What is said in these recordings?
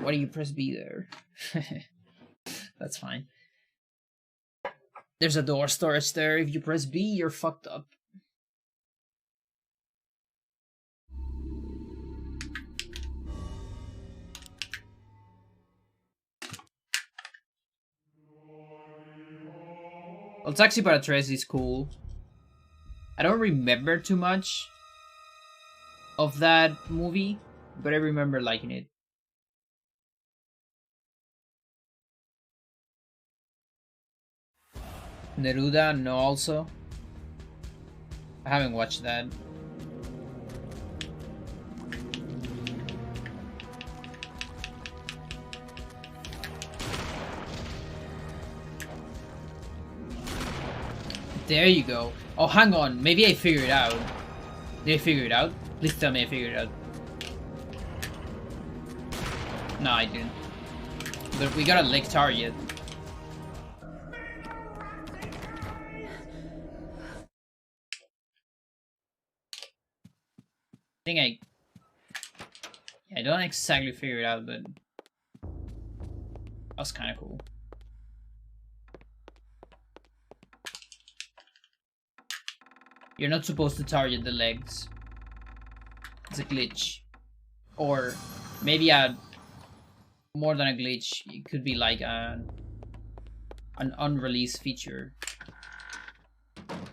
Why do you press B there? That's fine. There's a door storage there. If you press B, you're fucked up. Well, Taxi para Tres is cool. I don't remember too much of that movie, but I remember liking it. Neruda, no, also. I haven't watched that. There you go. Oh, hang on. Maybe I figured it out. Did I figure it out? Please tell me I figured it out. No, I didn't. But we got a leg target. I don't exactly figure it out, but that was kind of cool. You're not supposed to target the legs. It's a glitch. Or maybe more than a glitch. It could be like an unreleased feature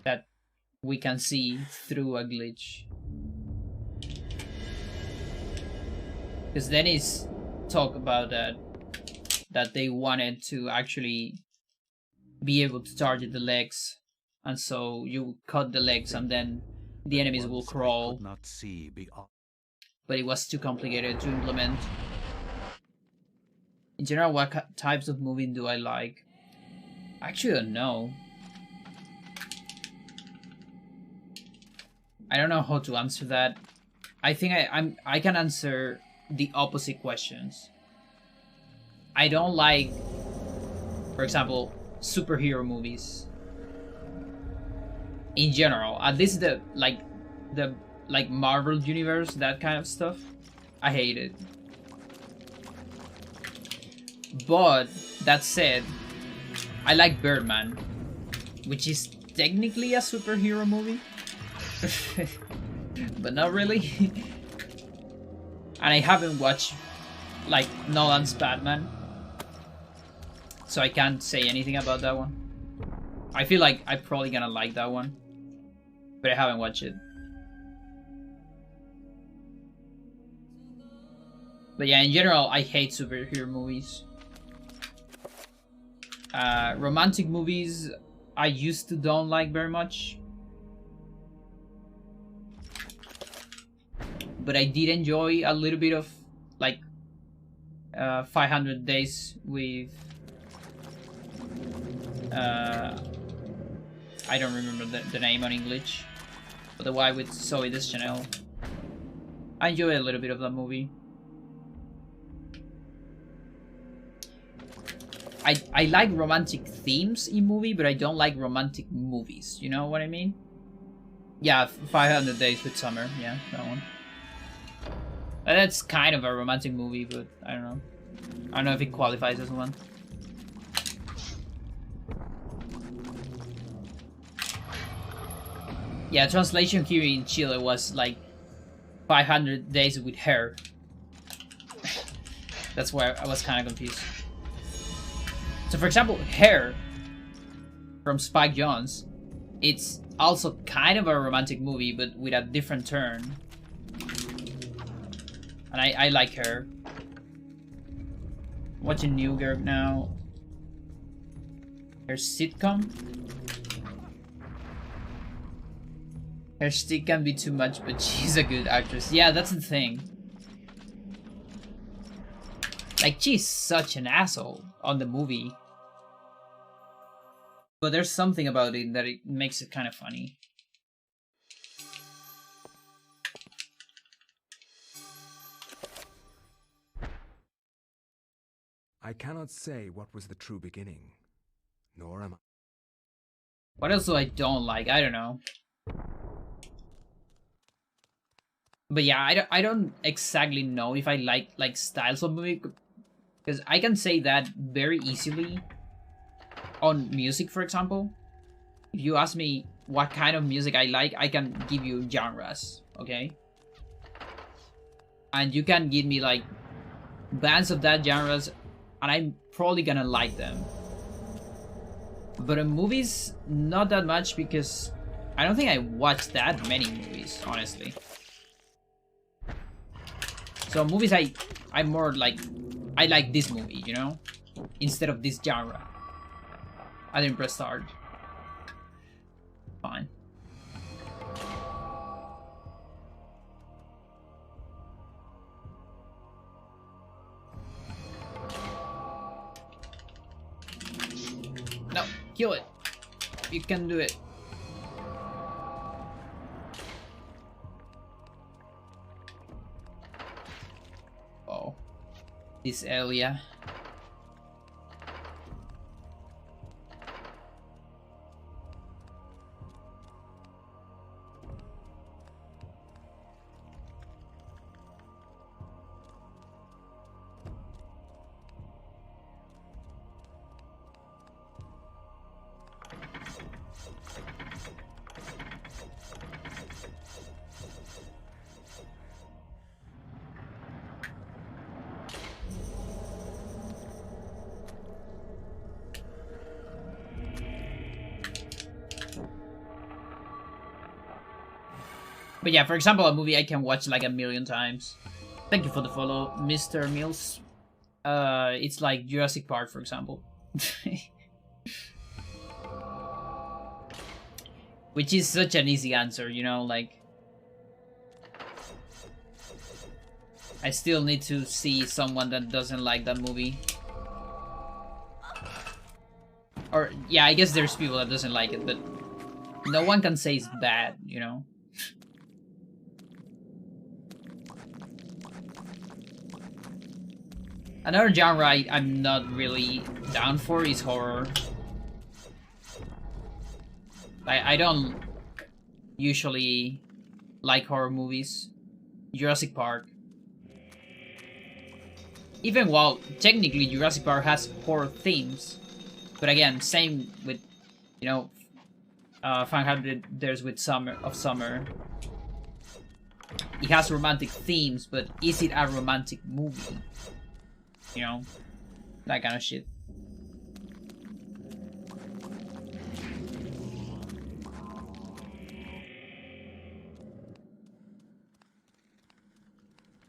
that we can see through a glitch. Because Dennis talked about that they wanted to actually be able to target the legs, and so you cut the legs and then the enemies will crawl. But it was too complicated to implement. In general, what types of movie do I like? I actually don't know. I don't know how to answer that. I think I can answer the opposite questions. I don't like, for example, superhero movies. In general, at least the Marvel universe, that kind of stuff, I hate it. But that said, I like Birdman, which is technically a superhero movie, but not really. And I haven't watched like Nolan's Batman, so I can't say anything about that one. I feel like I'm probably gonna like that one, but I haven't watched it. But yeah, in general, I hate superhero movies. Romantic movies, I used to don't like very much. But I did enjoy a little bit of like 500 Days with I don't remember the name on English, but the one with Zoe Deschanel. I enjoyed a little bit of that movie. I like romantic themes in movie, but I don't like romantic movies. You know what I mean? Yeah, 500 Days with Summer. Yeah, that one. That's kind of a romantic movie, but I don't know. I don't know if it qualifies as one. Yeah, translation here in Chile was like 500 Days with Her. That's where I was kind of confused. So for example, Hair from Spike Jonze, it's also kind of a romantic movie, but with a different turn. And I like Her. Watching Ehn'gha now. Her sitcom. Her stick can be too much, but she's a good actress. Yeah, that's the thing. Like, she's such an asshole on the movie. But there's something about it that it makes it kind of funny. I cannot say what was the true beginning, nor am I. What else do I don't like? I don't know. But yeah, I don't exactly know if I like styles of movie, Because I can say that very easily on music, for example. If you ask me what kind of music I like, I can give you genres, okay? And you can give me like bands of that genres, and I'm probably gonna like them. But in movies, not that much, because I don't think I watch that many movies, honestly. So movies, I'm more like, I like this movie, you know, instead of this genre. I didn't press start. Fine. No, kill it. You can do it. Oh, this area. But yeah, for example, a movie I can watch like a million times. Thank you for the follow, Mr. Mills. It's like Jurassic Park, for example. Which is such an easy answer, you know, like... I still need to see someone that doesn't like that movie. Or, yeah, I guess there's people that doesn't like it, but no one can say it's bad, you know? Another genre I'm not really down for is horror. I don't usually like horror movies. Jurassic Park. Even while technically Jurassic Park has horror themes. But again, same with, you know, 500 Days with Summer. It has romantic themes, but is it a romantic movie? You know, that kind of shit.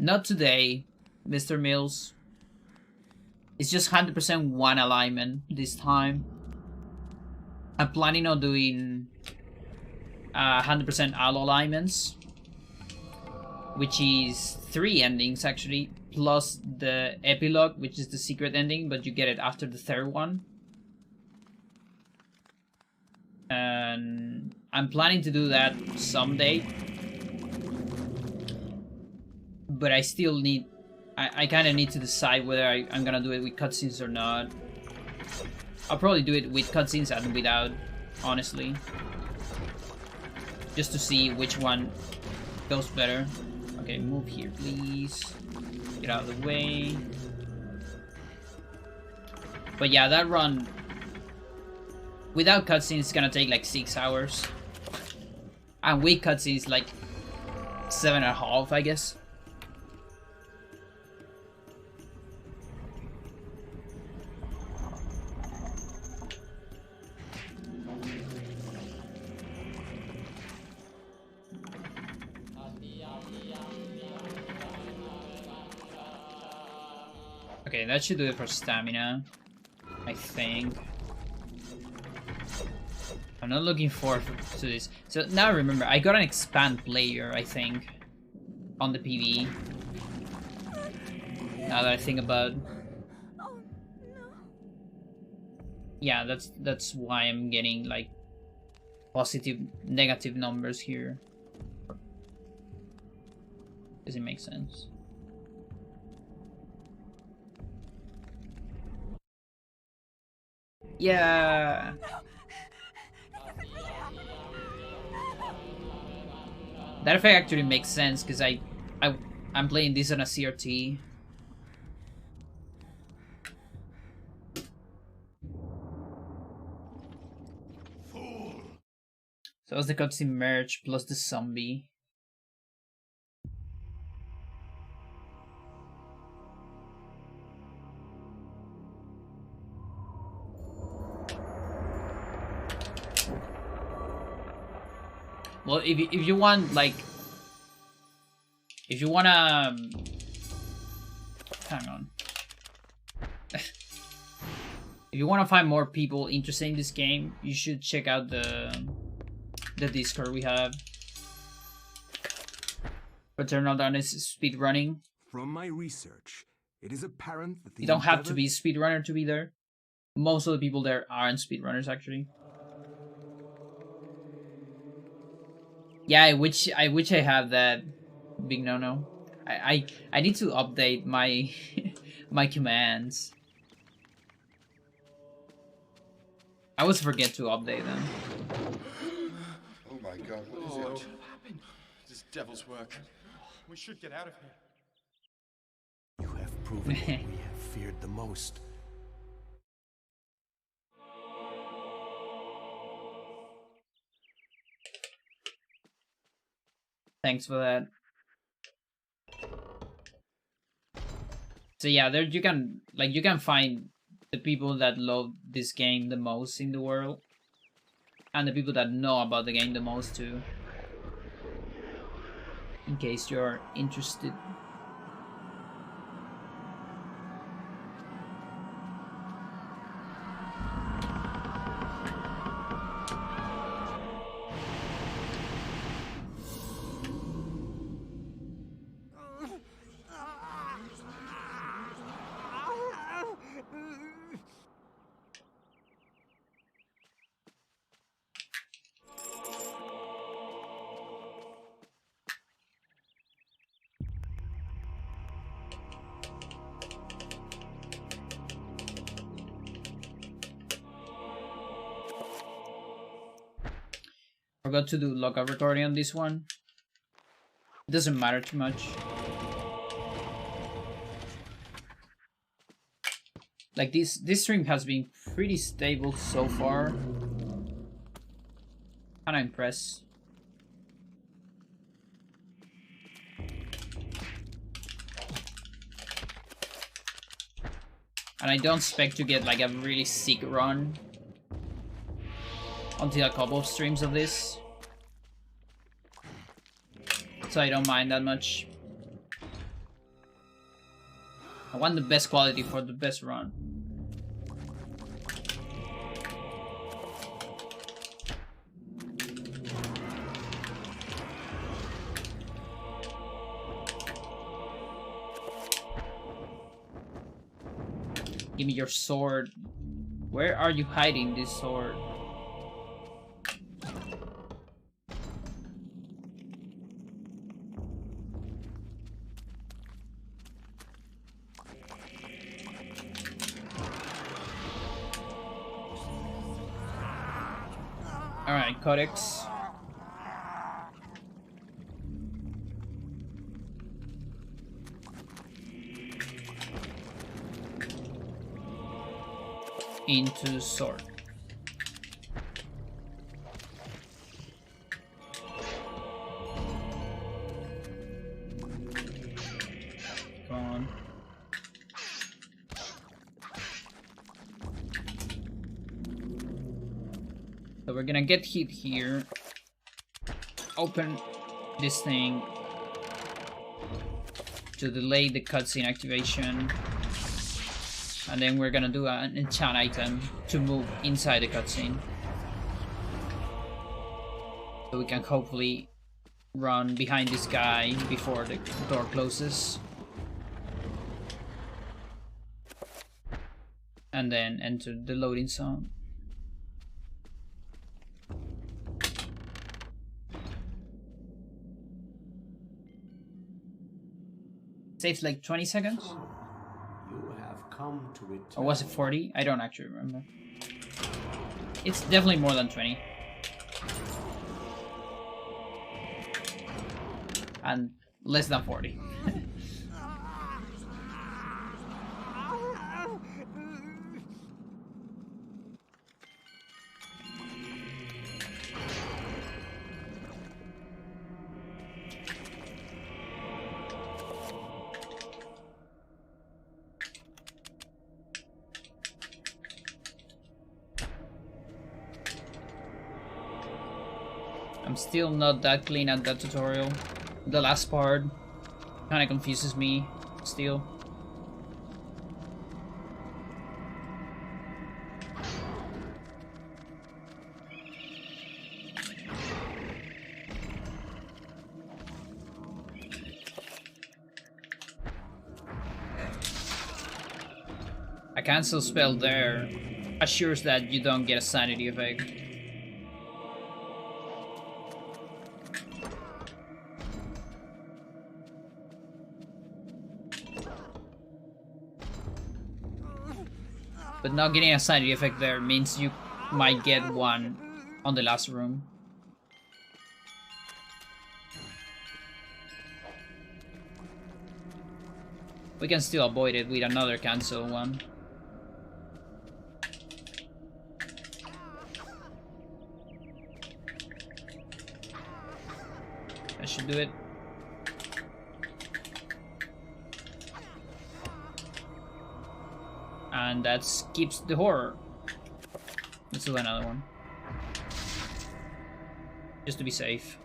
Not today, Mr. Mills. It's just 100% one alignment this time. I'm planning on doing 100% all alignments, which is 3 endings actually, plus the epilogue, which is the secret ending, but you get it after the 3rd one. And I'm planning to do that someday. But I still need... I kind of need to decide whether I'm gonna do it with cutscenes or not. I'll probably do it with cutscenes and without, honestly. Just to see which one goes better. Okay, move here, please. Get out of the way. But yeah, that run without cutscenes is gonna take like 6 hours. And with cutscenes like 7.5, I guess. Okay, that should do it for stamina, I think. I'm not looking forward to this. So now remember, I got an expand player, I think, on the PvE. Now that I think about... Yeah, that's why I'm getting like positive, negative numbers here. Does it make sense? Yeah. That effect actually makes sense because I'm playing this on a CRT. So it's the cutscene merge plus the zombie. Well, if you want, like, if you wanna, hang on. If you wanna find more people interested in this game, you should check out the Discord we have. Eternal Darkness speedrunning. From my research, it is apparent that the You don't have to be a speedrunner to be there. Most of the people there aren't speedrunners, actually. Yeah, I wish I had that big no-no. I need to update my my commands. I always forget to update them. Oh my god, what is What it? happened? This devil's work. We should get out of here. You have proven what we have feared the most. Thanks for that. So yeah, there you can find the people that love this game the most in the world, and the people that know about the game the most too. In case you're interested. Forgot to do lockout recording on this one. It doesn't matter too much. Like this stream has been pretty stable so far. Kinda impressed. And I don't expect to get like a really sick run until a couple of streams of this. So I don't mind that much. I want the best quality for the best run. Give me your sword. Where are you hiding this sword? Alright, Codex. Into sword. Go on. So we're gonna get hit here. Open this thing to delay the cutscene activation. And then we're gonna do an enchant item to move inside the cutscene. So we can hopefully run behind this guy before the door closes. And then enter the loading zone. Saves like 20 seconds? You have come to it. Or was it 40? I don't actually remember. It's definitely more than 20. And less than 40. I'm still not that clean at that tutorial. The last part kind of confuses me still. A cancel spell there assures that you don't get a sanity effect. But not getting a sanity effect there means you might get one on the last room. We can still avoid it with another cancel one. That should do it. And that skips the horror. Let's do another one. Just to be safe.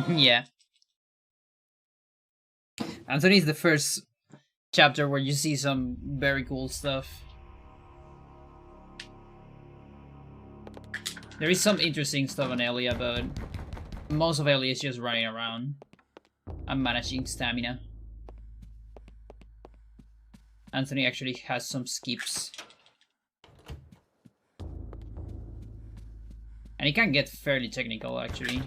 Yeah. Anthony is the first chapter where you see some very cool stuff. There is some interesting stuff on Elia, but most of Elia is just running around and managing stamina. Anthony actually has some skips. And he can get fairly technical, actually.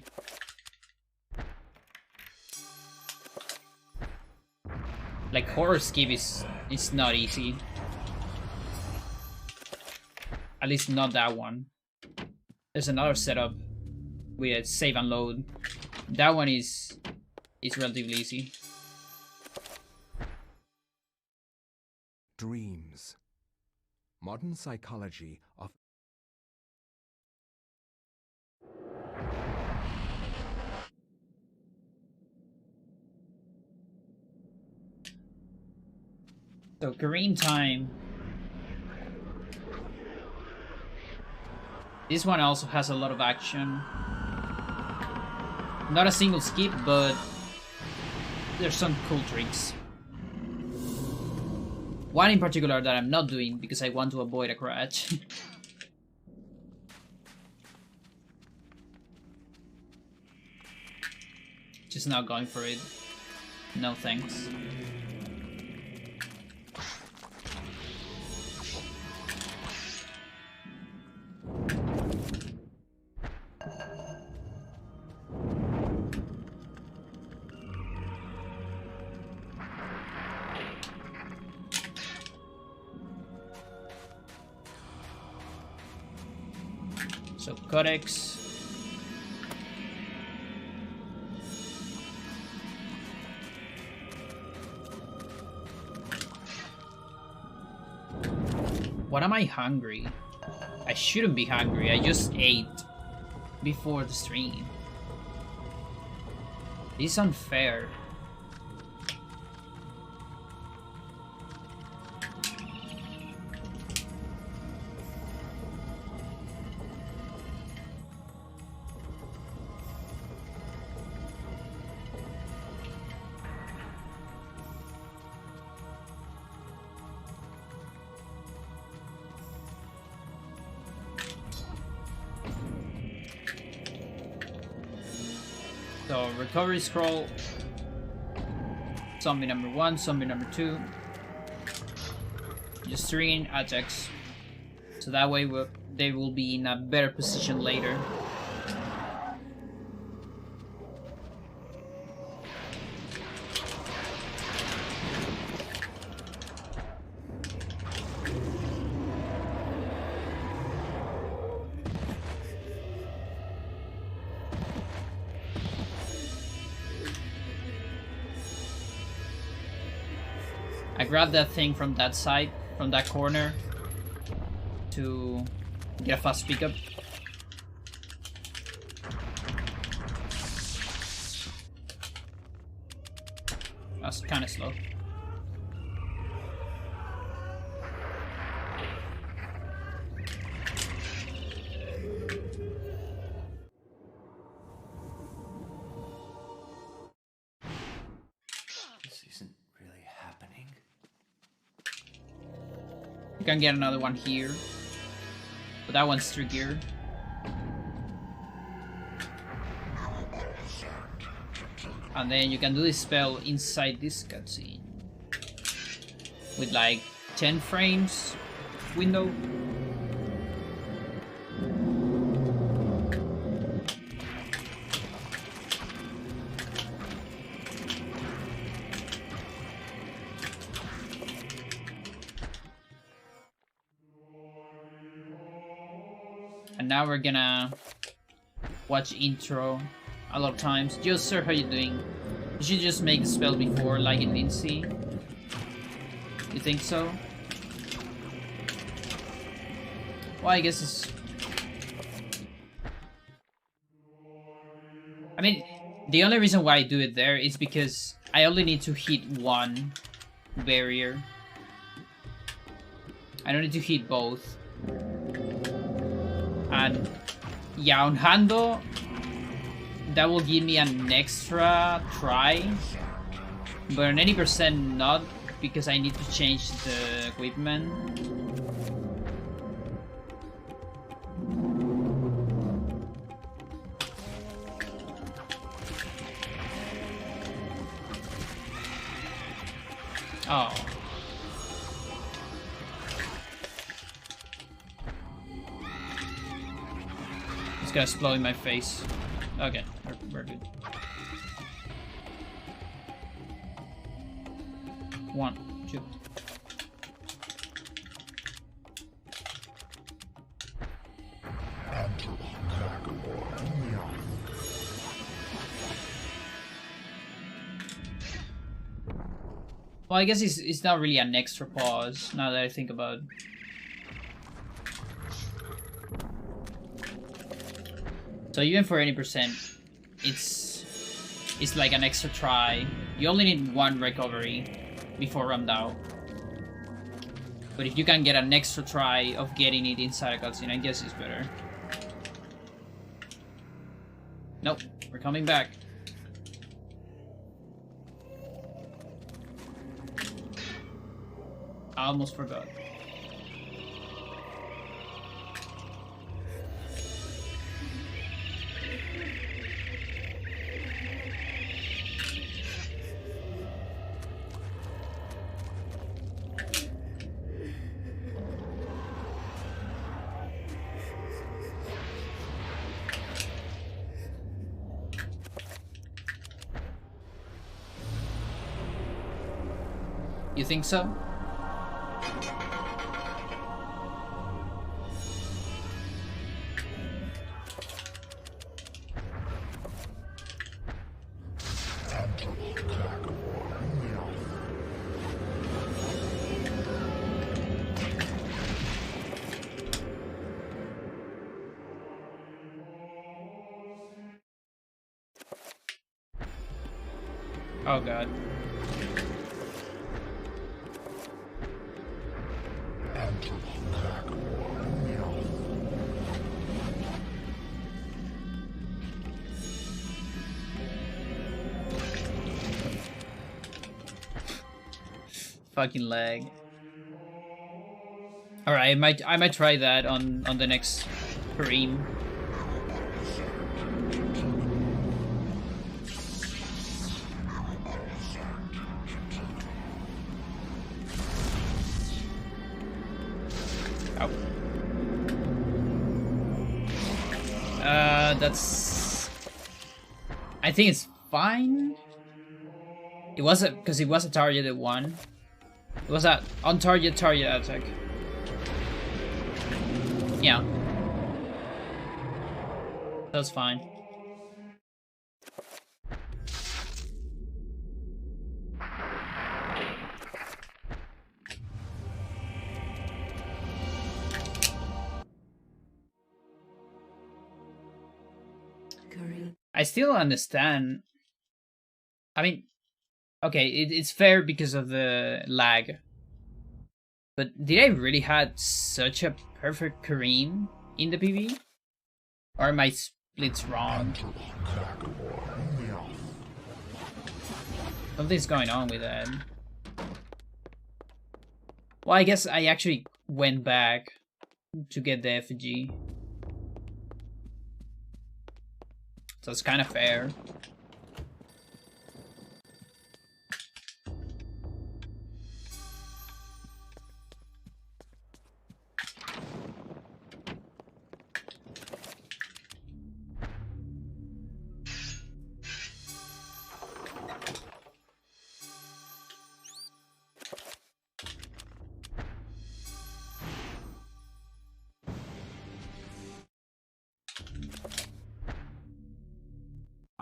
Like, horror skip is not easy. At least not that one. There's another setup with save and load. That one is relatively easy. Dreams. Modern psychology of So green time. This one also has a lot of action. Not a single skip, but there's some cool tricks. One in particular that I'm not doing because I want to avoid a crash. Just not going for it. No thanks. So Codex. What am I hungry? I shouldn't be hungry. I just ate before the stream. This is unfair. So recovery scroll, zombie number 1, zombie number 2, just 3 attacks, so that way they will be in a better position later. I grabbed that thing from that side, from that corner, to get a fast pickup. was kind of slow. This isn't really happening. You can get another one here, but that one's trickier. And then you can do this spell inside this cutscene with like 10 frames window. And now we're gonna watch intro a lot of times. Yo, sir, how you doing? You should just make the spell before, like in lindsey. You think so? Well, I guess it's... I mean, the only reason why I do it there is because I only need to hit one barrier. I don't need to hit both. And yeah, on Hando, that will give me an extra try, but on any percent not, because I need to change the equipment. Oh. It's gonna explode in my face. Okay, we're good. 1, 2. Well, I guess it's not really an extra pause, now that I think about it. So even for any percent, it's like an extra try. You only need one recovery before rundown. But if you can get an extra try of getting it inside a cutscene, I guess it's better. Nope, we're coming back. I almost forgot. You think so? Oh god. Fucking lag. Alright, I might try that on the next stream. That's... I think it's fine. It was because it was a targeted one. It was a on-target target attack. Yeah. That's fine. I still understand. I mean, Okay, it's fair because of the lag. But did I really had such a perfect Kareem in the PV? Or are my splits wrong? Something's going on with that. Well, I guess I actually went back to get the effigy. So it's kind of fair.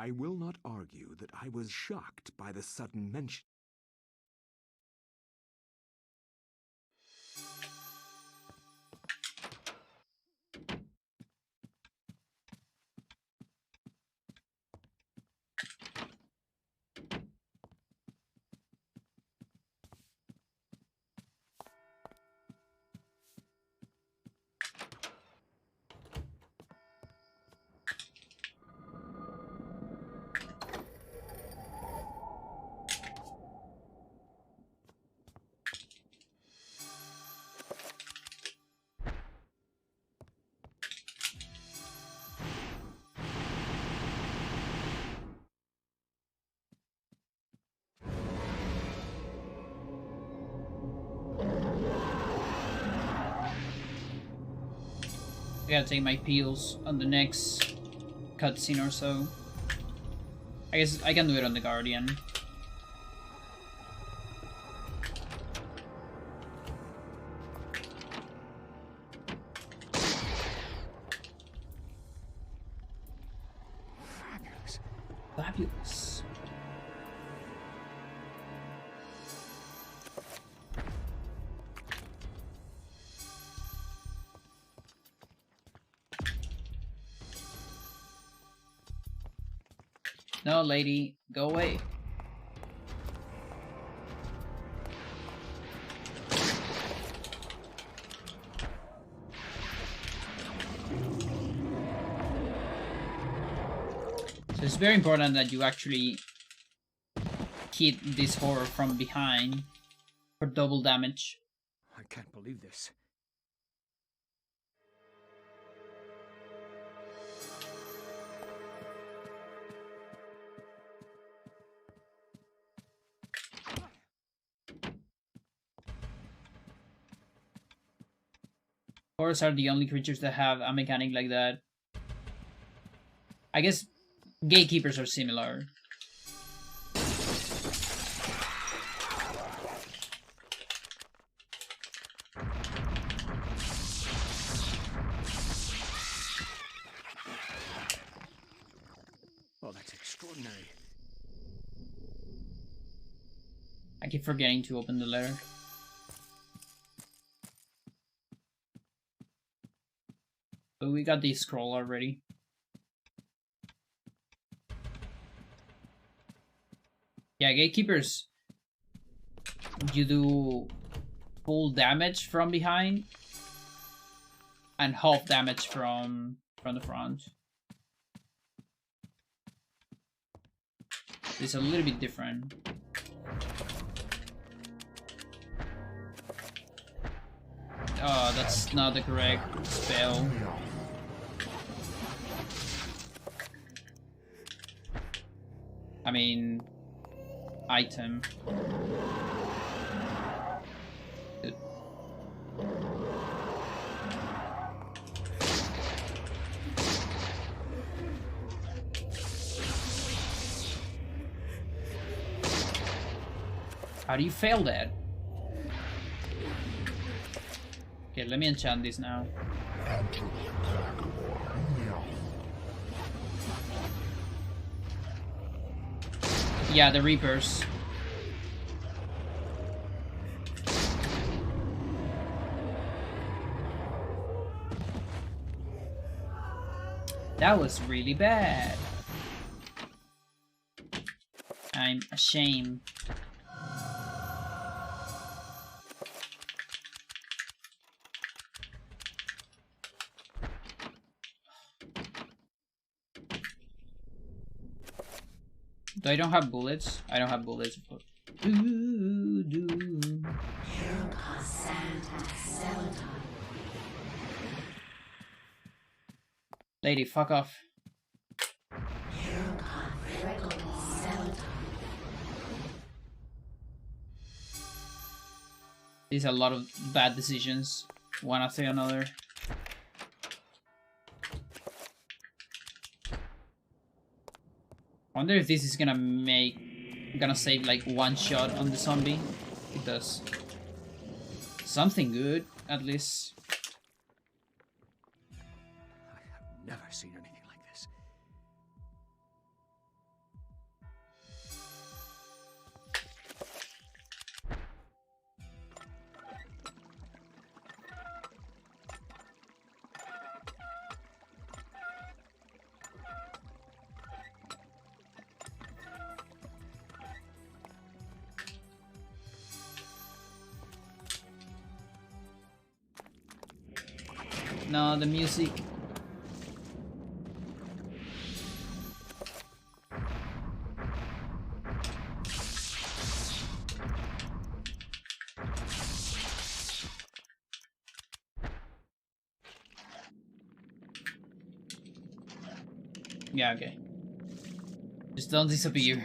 I will not argue that I was shocked by the sudden mention. I gotta take my peels on the next cutscene or so. I guess I can do it on the Guardian. Fabulous. Fabulous. No, lady, go away. So it's very important that you actually hit this horror from behind for double damage. I can't believe this. Horrors are the only creatures that have a mechanic like that. I guess gatekeepers are similar. Oh, that's extraordinary. I keep forgetting to open the letter. But we got the scroll already. Yeah, gatekeepers, you do full damage from behind and half damage from the front. It's a little bit different. Oh, that's not the correct spell. I mean, item. How do you fail that? Okay, let me enchant this now. Yeah, the Reapers. That was really bad. I'm ashamed. I don't have bullets. I don't have bullets. But... Lady, fuck off. These are a lot of bad decisions, one after another. I wonder if this is gonna save like one shot on the zombie. It does. Something good, at least. I have never seen anything like this. No, the music. Yeah, okay. Just don't disappear.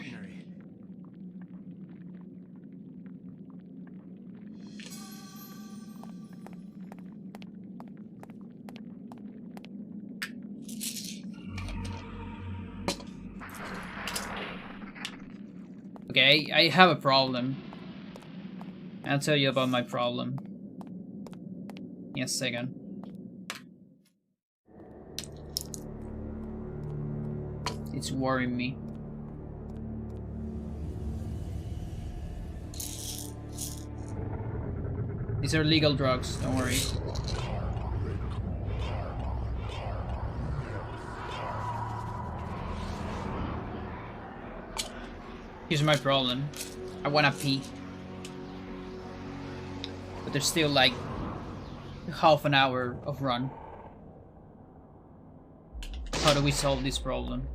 Okay, I have a problem. I'll tell you about my problem in a second. It's worrying me. These are legal drugs, don't worry. Here's my problem. I wanna pee. But there's still like half an hour of run. How do we solve this problem?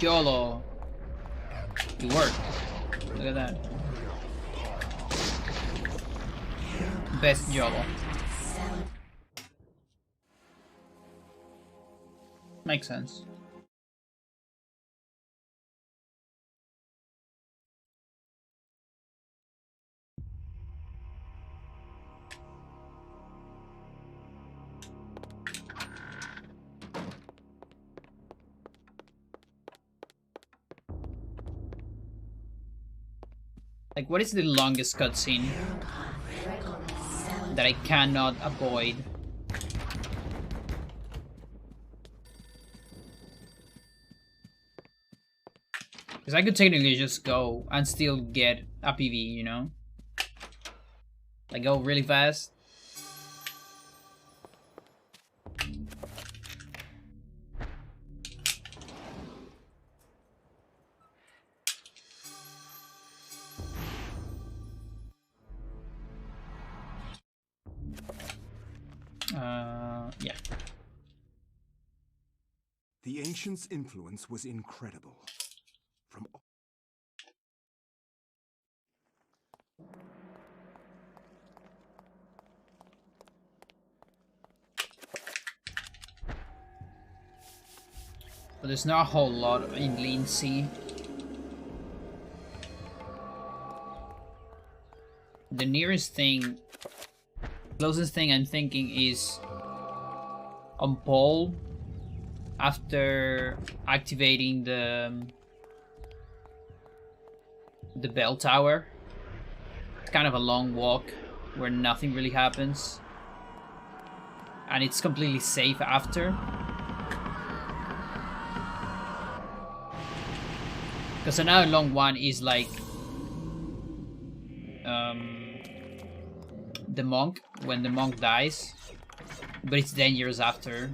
YOLO. It worked. Look at that. Best YOLO. Makes sense. Like, what is the longest cutscene that I cannot avoid? Because I could technically just go and still get a PV, you know? Like, go really fast. Yeah. The ancients' influence was incredible. From But there's not a whole lot in lindsey. The nearest thing, closest thing I'm thinking is on Paul after activating the bell tower. It's kind of a long walk where nothing really happens. And it's completely safe after. Because another long one is like the monk, when the monk dies, but it's dangerous after.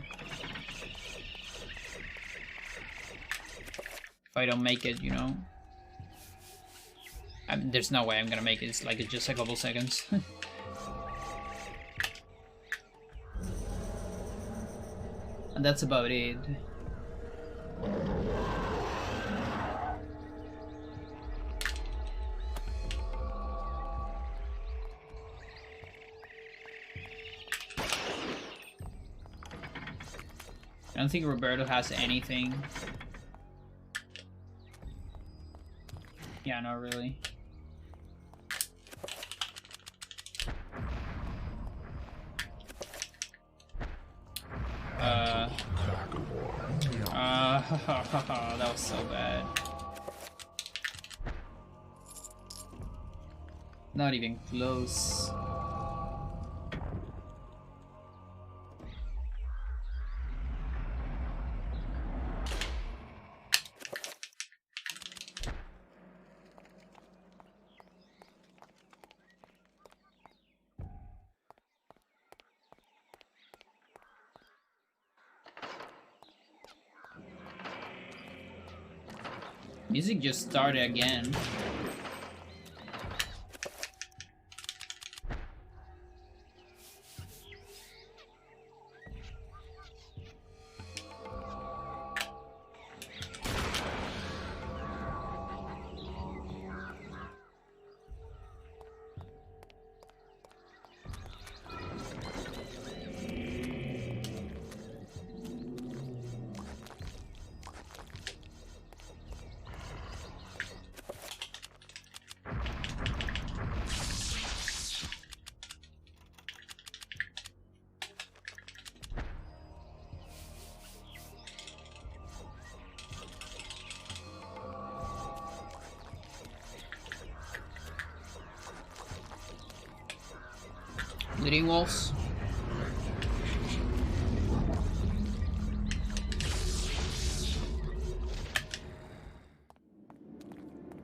If I don't make it, you know. There's no way I'm gonna make it, it's like just a couple seconds. And that's about it. I don't think Roberto has anything. Yeah, not really. That was so bad. Not even close. Music just started again. Bleeding walls.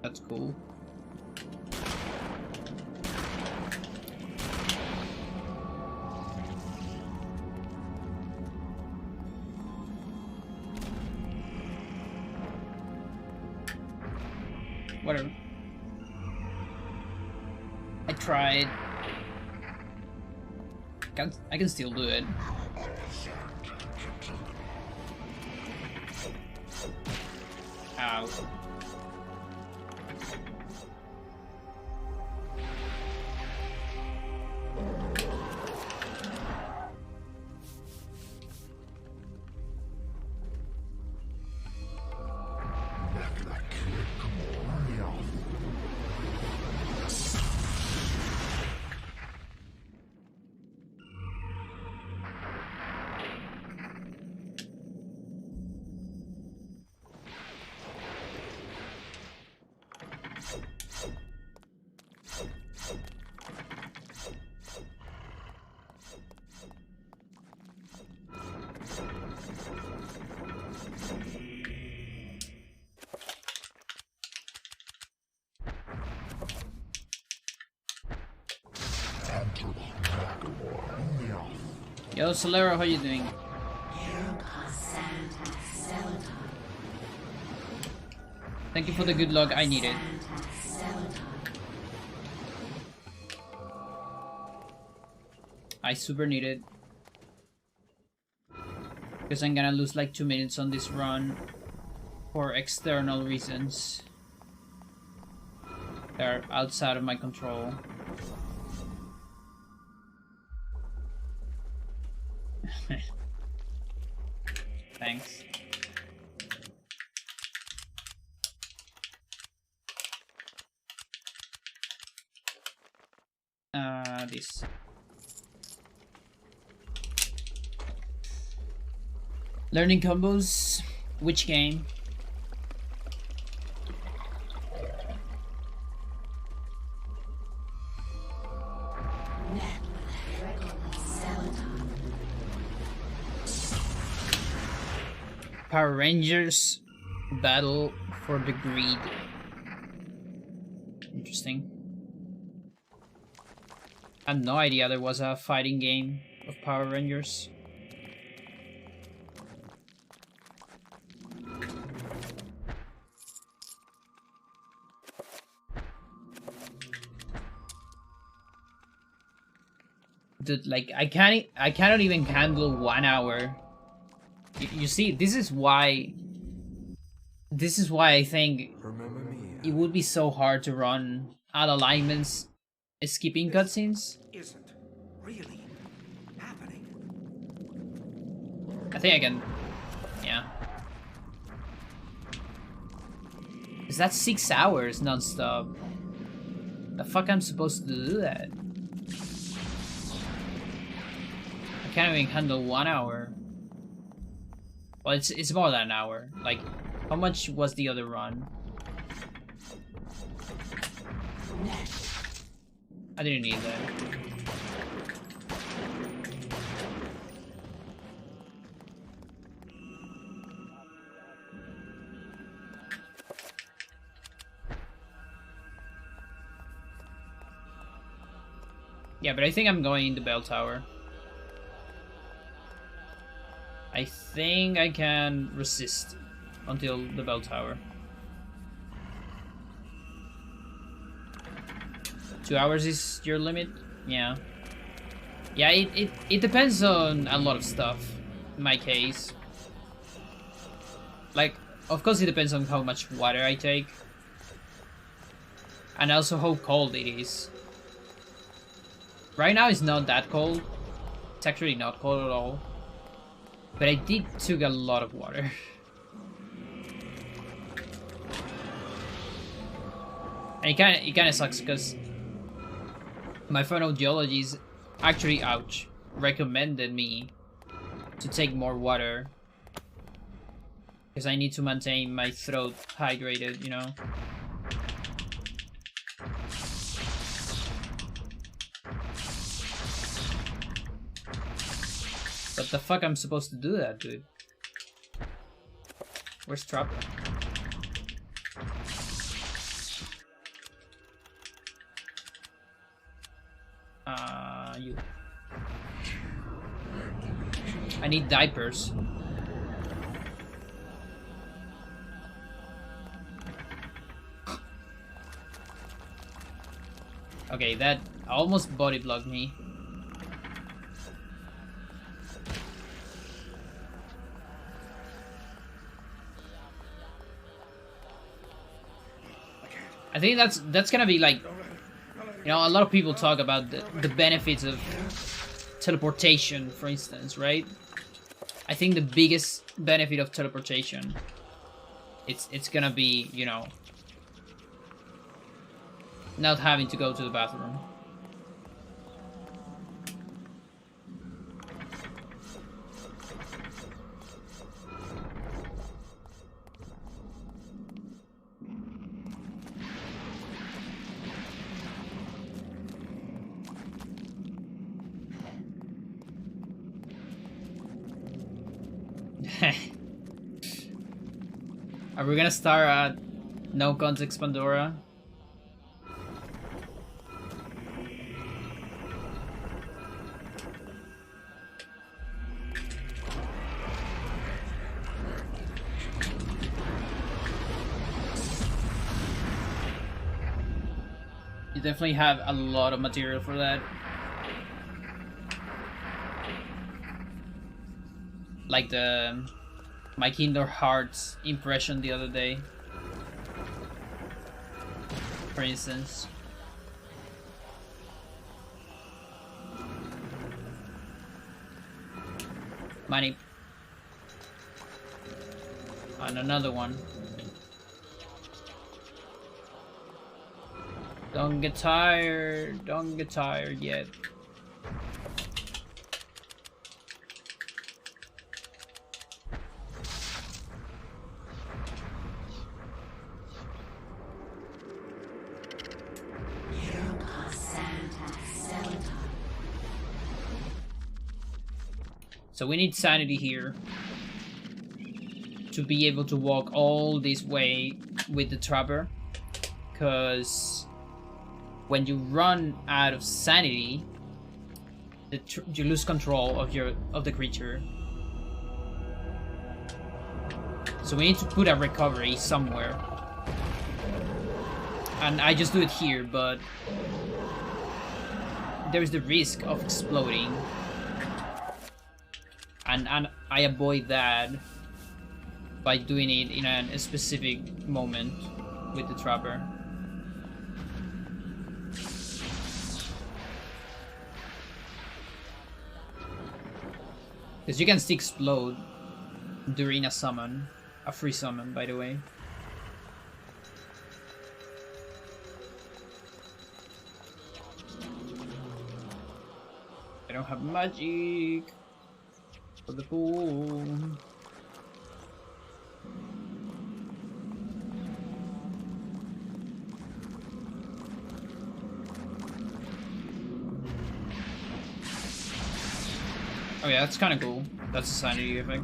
That's cool. Whatever. I tried. I can still do it. Ow. Yo, Solero, how you doing? Thank you for the good luck, I need it. I super need it. Because I'm gonna lose like 2 minutes on this run for external reasons that are outside of my control. Thanks. This. Learning combos. Which game? Power Rangers Battle for the Greed. Interesting. I had no idea there was a fighting game of Power Rangers. Dude, like I cannot even handle 1 hour You see, this is why I think Remember me? it would be so hard to run out alignments skipping cutscenes. Isn't really happening. I think I can, yeah. Is that 6 hours non-stop? The fuck I'm supposed to do that? I can't even handle 1 hour. Well, it's more than an hour. Like, how much was the other run? I didn't need that. Yeah, but I think I'm going in the bell tower. I think I can resist until the bell tower. 2 hours is your limit? Yeah. Yeah, it depends on a lot of stuff, in my case. Like, of course it depends on how much water I take. And also how cold it is. Right now it's not that cold. It's actually not cold at all. But I did took a lot of water. And it kinda sucks because my phonogeologist actually, ouch, recommended me to take more water. Because I need to maintain my throat hydrated, you know? What the fuck I'm supposed to do that, dude? Where's Trapper? You. I need diapers. Okay, that almost body blocked me. I think that's gonna be like, you know, a lot of people talk about the benefits of teleportation, for instance, right? I think the biggest benefit of teleportation, it's gonna be, you know, not having to go to the bathroom. Are we gonna start at No Context Pandora? You definitely have a lot of material for that. Like the my Kingdom Hearts impression the other day, for instance. Money. And another one. Don't get tired. Don't get tired yet. So we need Sanity here to be able to walk all this way with the Trapper, because when you run out of Sanity, you lose control of the creature. So we need to put a recovery somewhere, and I just do it here, but there is the risk of exploding. And I avoid that by doing it in a specific moment with the trapper. Because you can still explode during a summon. A free summon, by the way. I don't have magic for the pool. Oh yeah, that's kind of cool. That's a sanity effect.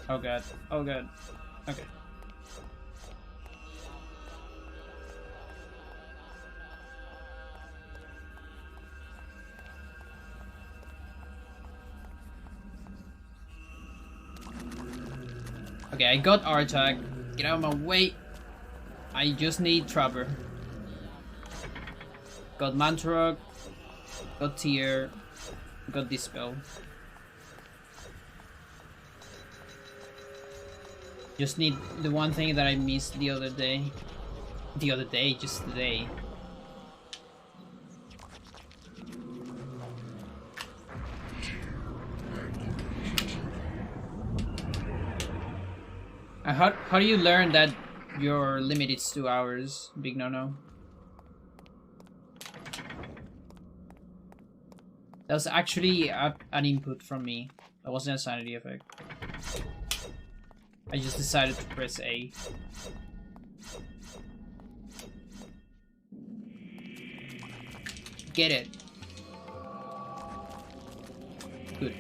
Oh god. Oh god. Okay. Okay, I got R-Tag. Get out of my way. I just need Trapper. Got Mantorok. Got Tear. Got Dispel. Just need the one thing that I missed the other day. Just today. How do you learn that your limit is 2 hours, Big No-No? That was actually an input from me. That wasn't a sanity effect. I just decided to press A. Get it. Good.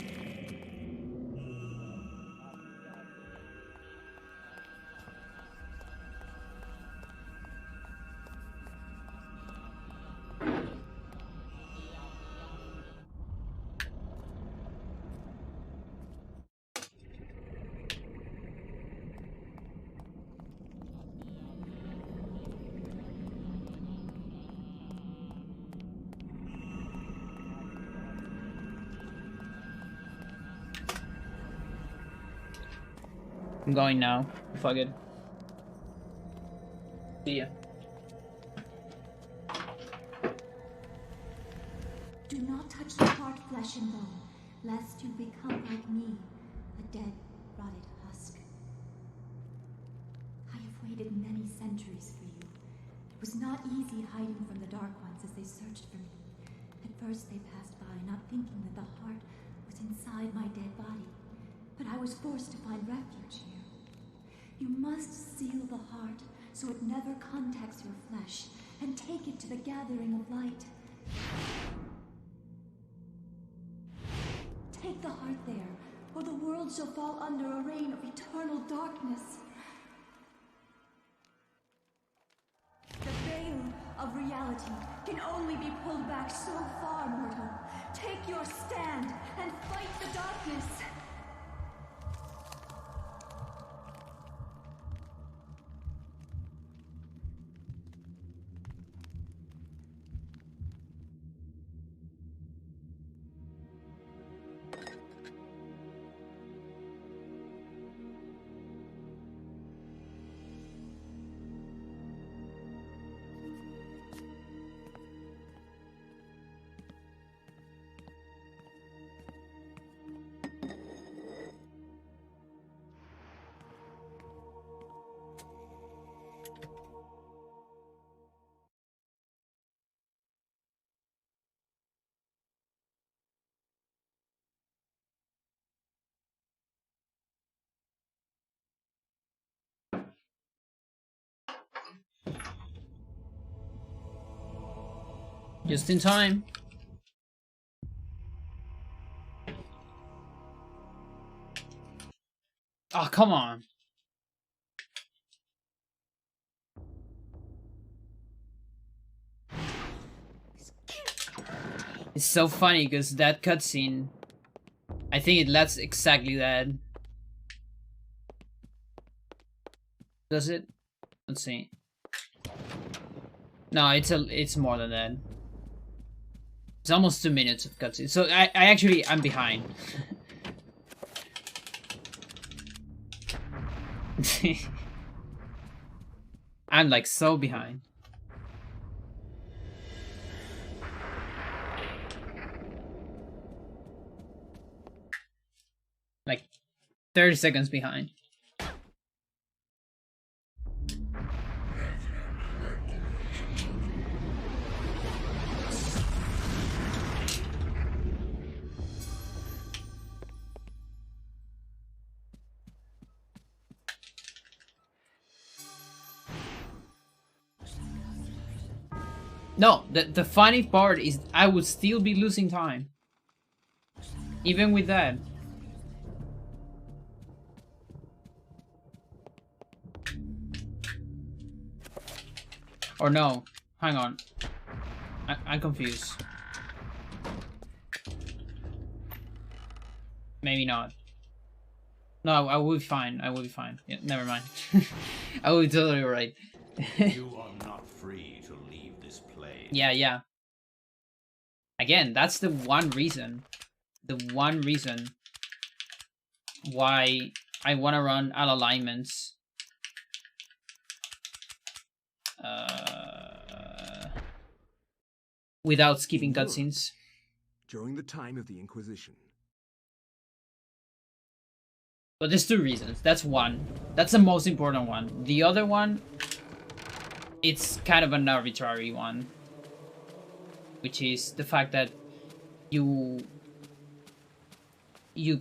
I'm going now. Fuck it. See ya. Do not touch the heart, flesh and bone, lest you become like me, a dead, rotted husk. I have waited many centuries for you. It was not easy hiding from the Dark Ones as they searched for me. At first they passed by, not thinking that the heart was inside my dead body. But I was forced to find refuge here. You must seal the heart so it never contacts your flesh, and take it to the gathering of light. Take the heart there, or the world shall fall under a reign of eternal darkness. The veil of reality can only be pulled back so far, mortal. Take your stand and fight the darkness. Just in time. Oh, come on. It's so funny because that cutscene, I think it lets exactly that. Does it? Let's see. No, it's more than that. It's almost 2 minutes of cutscene. So I'm behind. I'm like so behind. Like 30 seconds behind. No, the funny part is I would still be losing time. Even with that. Or no, hang on. I'm confused. Maybe not. No, I will be fine. I will be fine. Yeah, never mind. I will be totally right. You are not free to leave this plane. Yeah. Again, that's the one reason. The one reason why I want to run all alignments. Without skipping cutscenes. During the time of the Inquisition. But there's 2 reasons. That's one. That's the most important one. The other one, it's kind of an arbitrary one. Which is the fact that you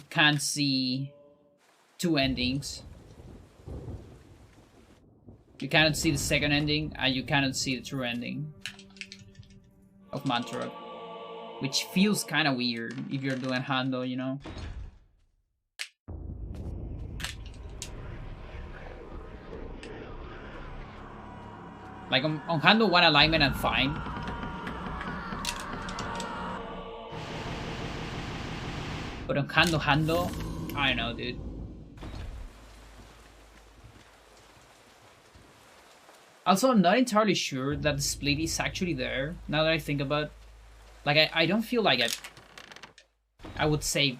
can't see 2 endings. You cannot see the second ending, and you cannot see the true ending of Mantorok. Which feels kind of weird if you're doing Hando, you know? Like on Hando 1 alignment, I'm fine. But on Hando, I don't know, dude. Also, I'm not entirely sure that the split is actually there, now that I think about it. Like, I don't feel like I would save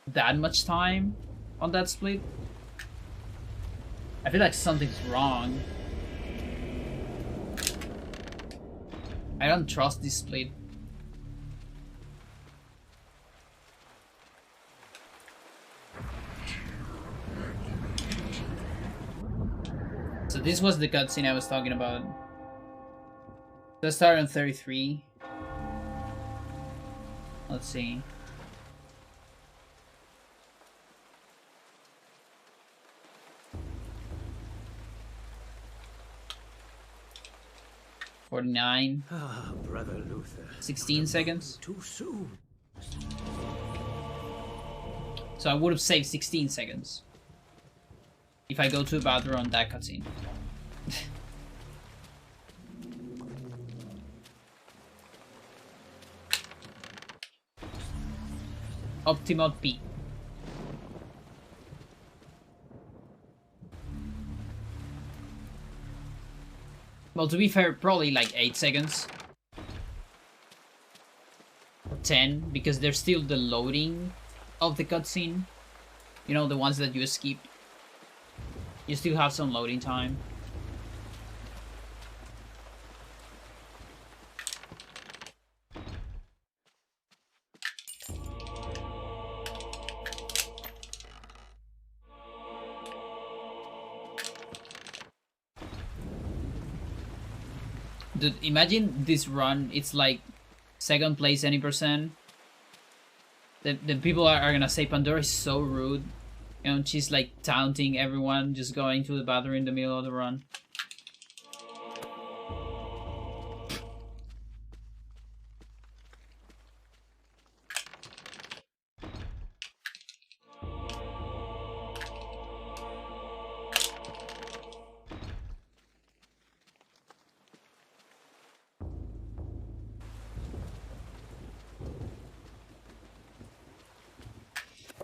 that much time on that split. I feel like something's wrong. I don't trust this split. So this was the cutscene I was talking about. Let's start on 33. Let's see. $49. Ah, Brother Luther. 16 seconds. Too soon. So I would have saved 16 seconds if I go to a bathroom on that cutscene. Optimal P. Well, to be fair, probably like 8 seconds. Or 10, because there's still the loading of the cutscene. You know, the ones that you skip. You still have some loading time. Dude, imagine this run, it's like 2nd place any percent. The people are gonna say Pandora is so rude. You know, she's like taunting everyone, just going to the bathroom in the middle of the run.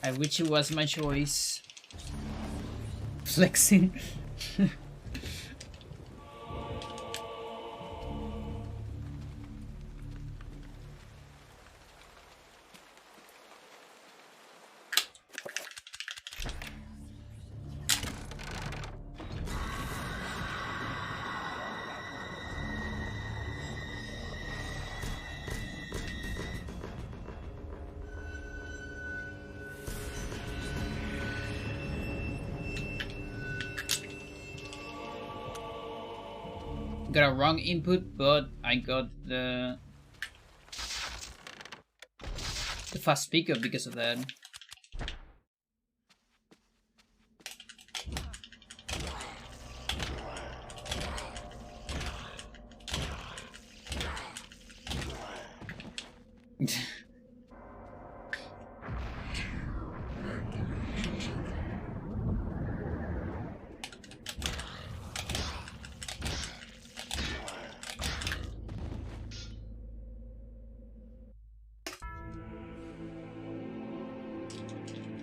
I wish it was my choice. Flexing. Got a wrong input, but I got the fast pickup because of that.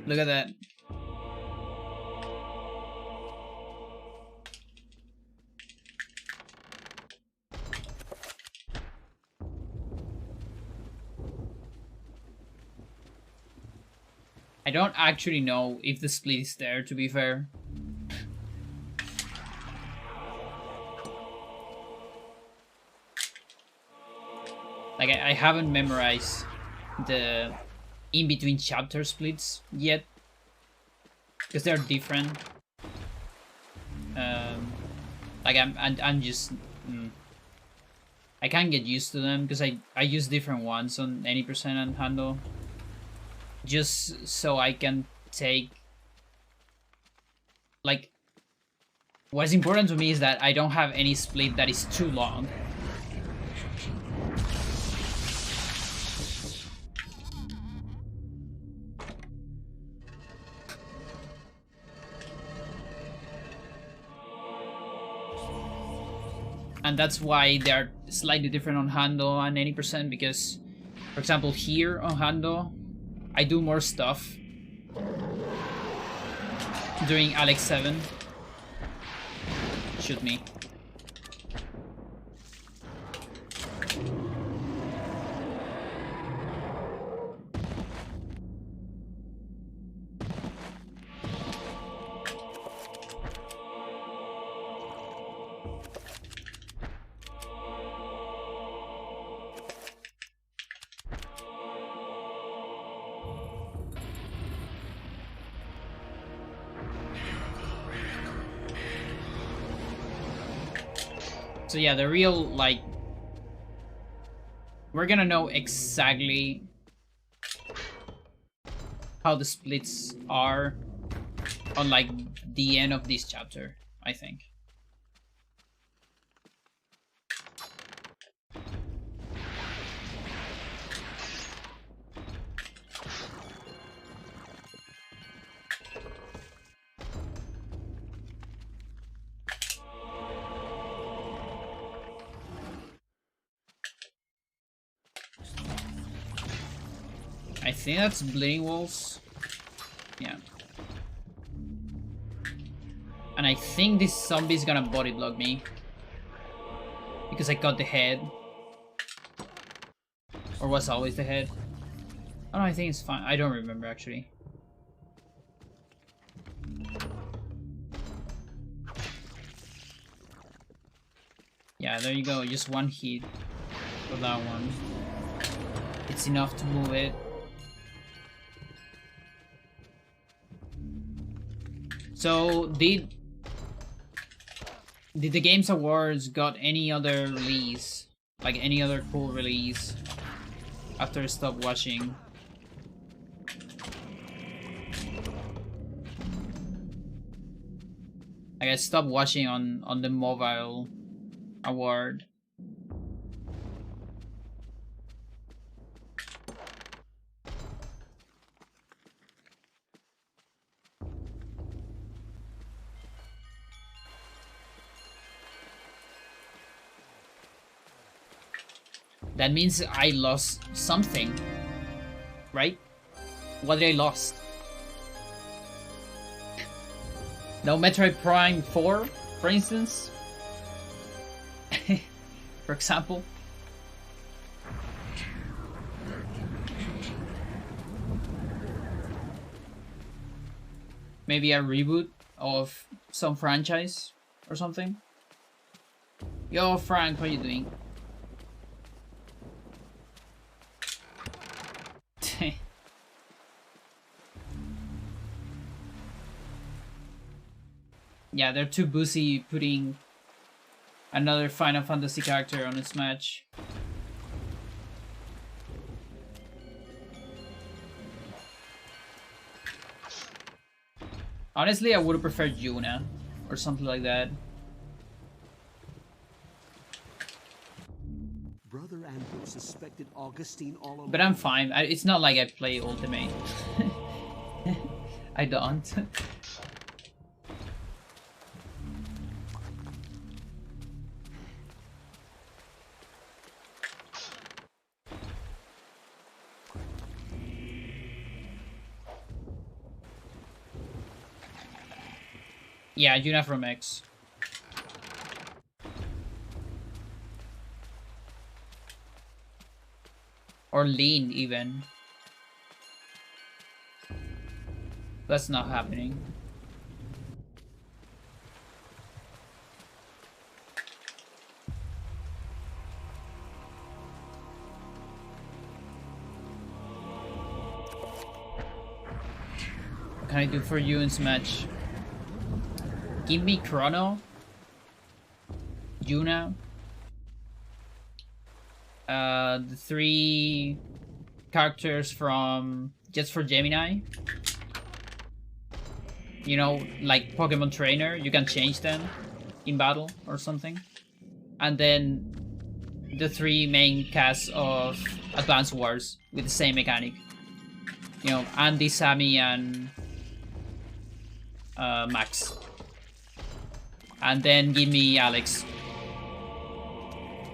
Look at that. I don't actually know if the split is there, to be fair. Like, I haven't memorized the in-between chapter splits yet, because they're different. Like I'm just I can't get used to them because I use different ones on any percent and handle, just so I can take, like, what's important to me is that I don't have any split that is too long. And that's why they're slightly different on handle and any percent, because, for example, here on handle, I do more stuff during Alex 7. Shoot me. So yeah, the real, like, we're gonna know exactly how the splits are on, like, the end of this chapter, I think. I think that's Bleeding Walls. Yeah. And I think this zombie is gonna body block me, because I got the head. Or was always the head. Oh no, I think it's fine. I don't remember actually. Yeah, there you go. Just one hit for that one. It's enough to move it. So did the Games Awards got any other release, like any other cool release after I stopped watching? Like, I stopped watching on the mobile award. That means I lost something, right? What did I lost? No Metroid Prime 4, for instance? For example? Maybe a reboot of some franchise or something? Yo, Frank, what are you doing? Yeah, they're too busy putting another Final Fantasy character on its match. Honestly, I would have preferred Yuna or something like that. Brother Andrew suspected Augustine all along. But I'm fine. It's not like I play Ultimate. I don't. Yeah, Yuna from X. Or Lean, even. That's not happening. What can I do for you in Smash? Give me Chrono, Yuna, the 3 characters from Just for Gemini. You know, like Pokemon Trainer, you can change them in battle or something. And then the 3 main casts of Advance Wars with the same mechanic. You know, Andy, Sammy, and Max. And then give me Alex.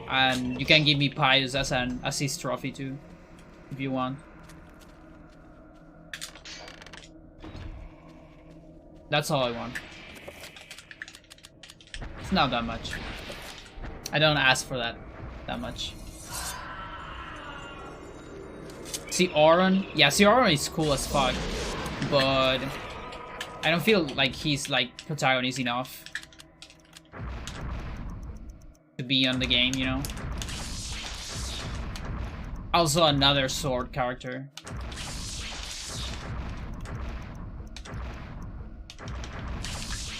And you can give me Pious as an assist trophy too, if you want. That's all I want. It's not that much. I don't ask for that much. See Auron? Yeah, see Auron is cool as fuck. But I don't feel like he's like protagonist enough to be on the game, you know? Also another sword character.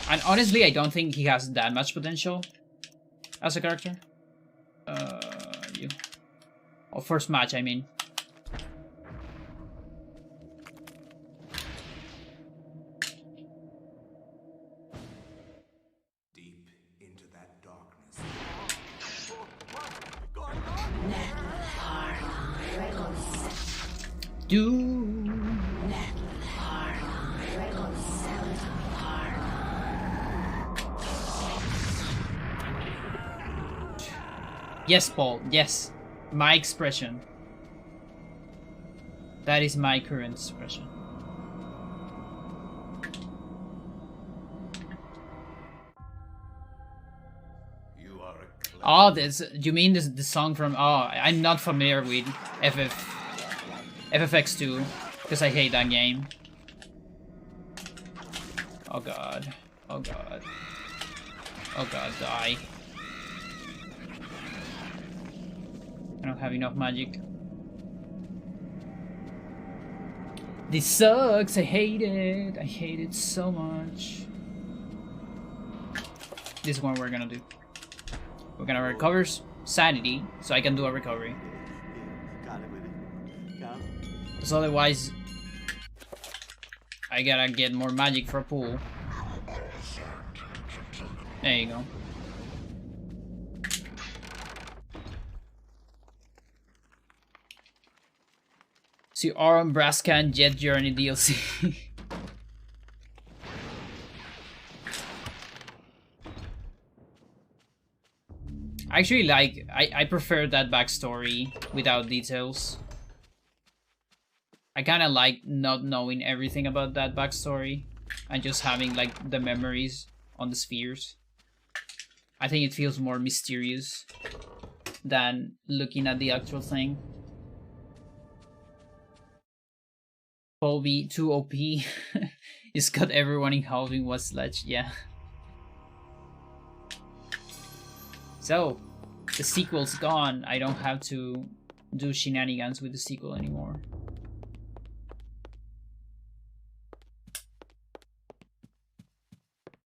And honestly, I don't think he has that much potential as a character. You. Oh, first match, I mean. Yes, Paul, yes. My expression. That is my current expression. You are a Oh, this. You mean this the song from? Oh, I'm not familiar with FFX2 because I hate that game. Oh god. Oh god. Oh god, die. I don't have enough magic. This sucks. I hate it. I hate it so much. This is what we're gonna do. We're gonna recover Sanity so I can do a recovery. Because otherwise, I gotta get more magic for a pool. There you go. See Auron, Braska, and Jet Journey DLC. Actually, like, I prefer that backstory without details. I kind of like not knowing everything about that backstory. and just having like the memories on the spheres. I think it feels more mysterious than looking at the actual thing. Paul B, too OP. He's got everyone in holding one sledge, yeah. So, the sequel's gone. I don't have to do shenanigans with the sequel anymore.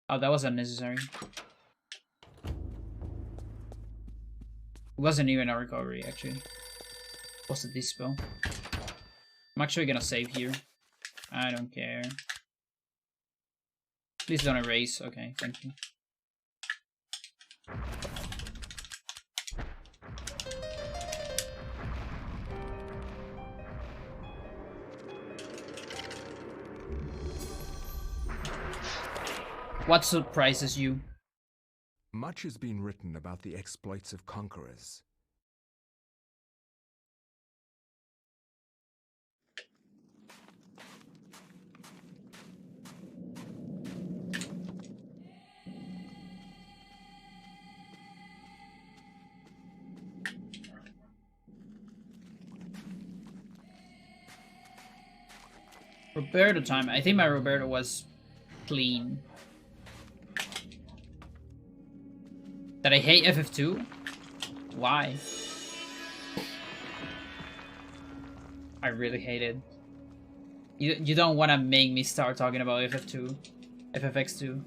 Oh, that was unnecessary. It wasn't even a recovery, actually. What's the dispel? I'm actually gonna save here. I don't care. Please don't erase. Okay, thank you. What surprises you? Much has been written about the exploits of conquerors. Roberto time. I think my Roberto was clean. That I hate FF2? Why? I really hate it. You don't want to make me start talking about FF2, FFX2,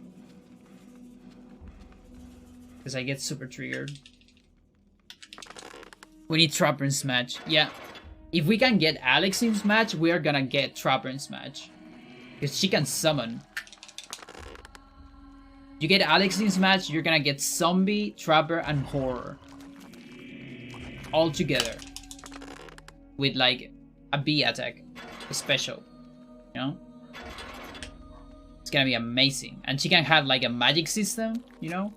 because I get super triggered. We need Trapper in Smash. Yeah, if we can get Alex in Smash, we are gonna get Trapper in Smash, because she can summon. You get Alex in Smash, you're gonna get Zombie, Trapper, and Horror all together with like a B attack, a special, you know? It's gonna be amazing. And she can have like a magic system, you know?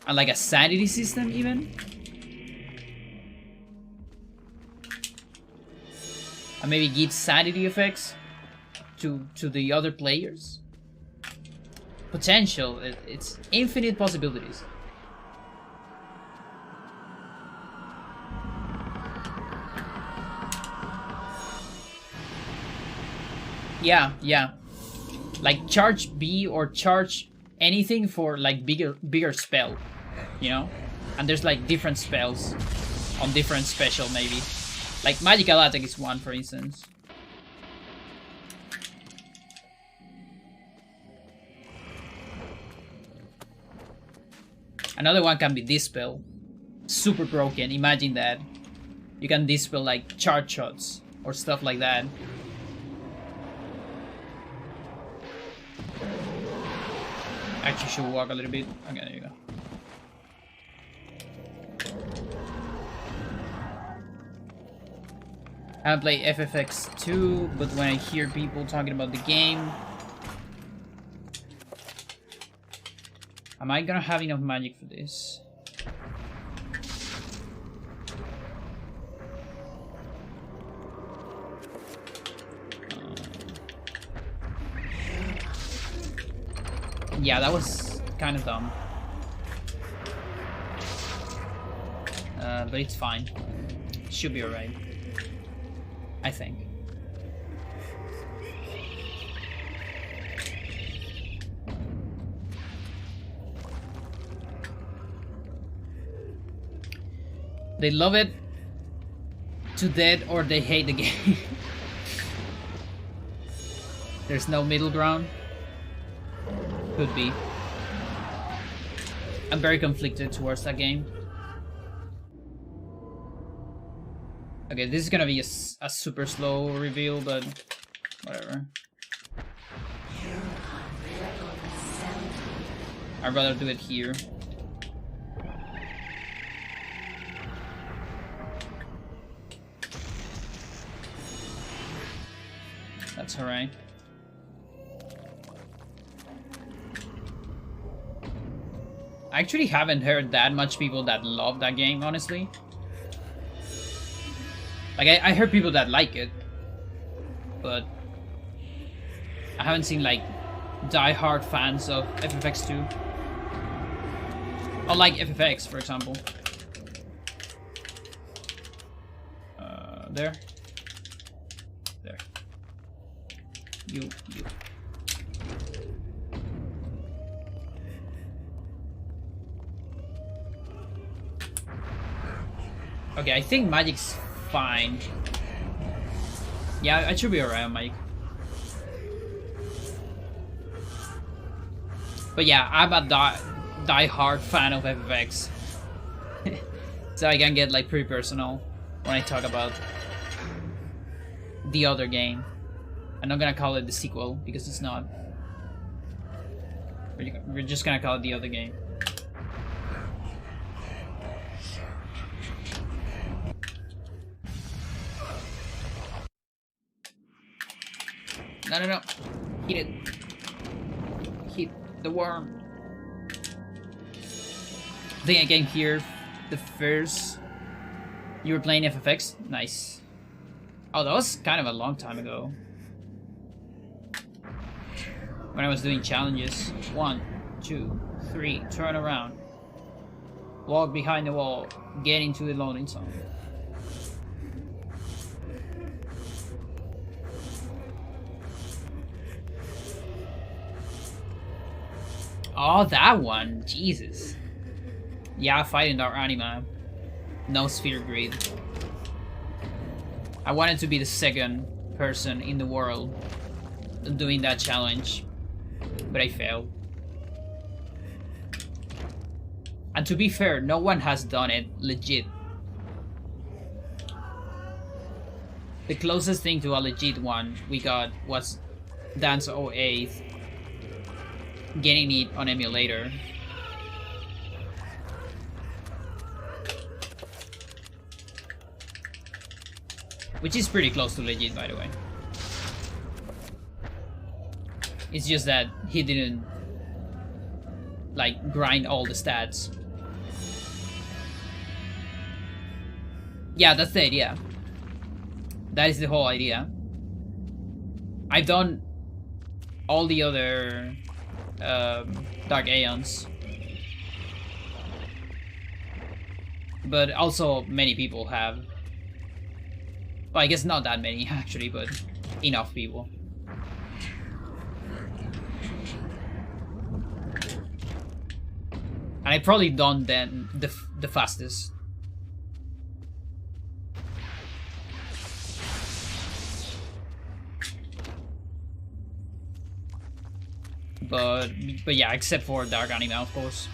And like a sanity system even. And maybe give sanity effects to the other players. Potential, it's infinite possibilities. Yeah. Like charge B or charge anything for like bigger spell, you know? And there's like different spells on different special maybe. Like magical attack is one, for instance. Another one can be Dispel. Super broken, imagine that. You can Dispel like charge shots or stuff like that. Actually should walk a little bit. Okay, there you go. I haven't played FFX2, but when I hear people talking about the game, am I gonna have enough magic for this? Yeah, that was kind of dumb. But it's fine. Should be alright. I think. They love it to death or they hate the game. There's no middle ground. Could be. I'm very conflicted towards that game. Okay, this is gonna be a super slow reveal, but whatever. I'd rather do it here. That's alright. I actually haven't heard that much people that love that game, honestly. Like, I heard people that like it, but I haven't seen, like, die-hard fans of FFX2. Unlike FFX, for example. There. There. You. Okay, I think magic's fine. Yeah, I should be alright on magic. But yeah, I'm a die-hard fan of FFX. So I can get like pretty personal when I talk about the other game. I'm not gonna call it the sequel because it's not. We're just gonna call it the other game. No. Hit it. Hit the worm. I think I came here the first. You were playing FFX? Nice. Oh, that was kind of a long time ago. When I was doing challenges. 1, 2, 3, turn around. Walk behind the wall. Get into the loading zone. Oh, that one. Jesus. Yeah, fighting Dark Anima. No sphere grid. I wanted to be the second person in the world doing that challenge, but I failed. And to be fair, no one has done it legit. The closest thing to a legit one we got was Dance 08, getting it on emulator. Which is pretty close to legit, by the way. It's just that he didn't like grind all the stats. Yeah, that's it, yeah. That is the whole idea. I've done all the other Dark Aeons. But also many people have. Well, I guess not that many actually, but enough people. And I probably done then the fastest. But yeah, except for Dark Anima, of course.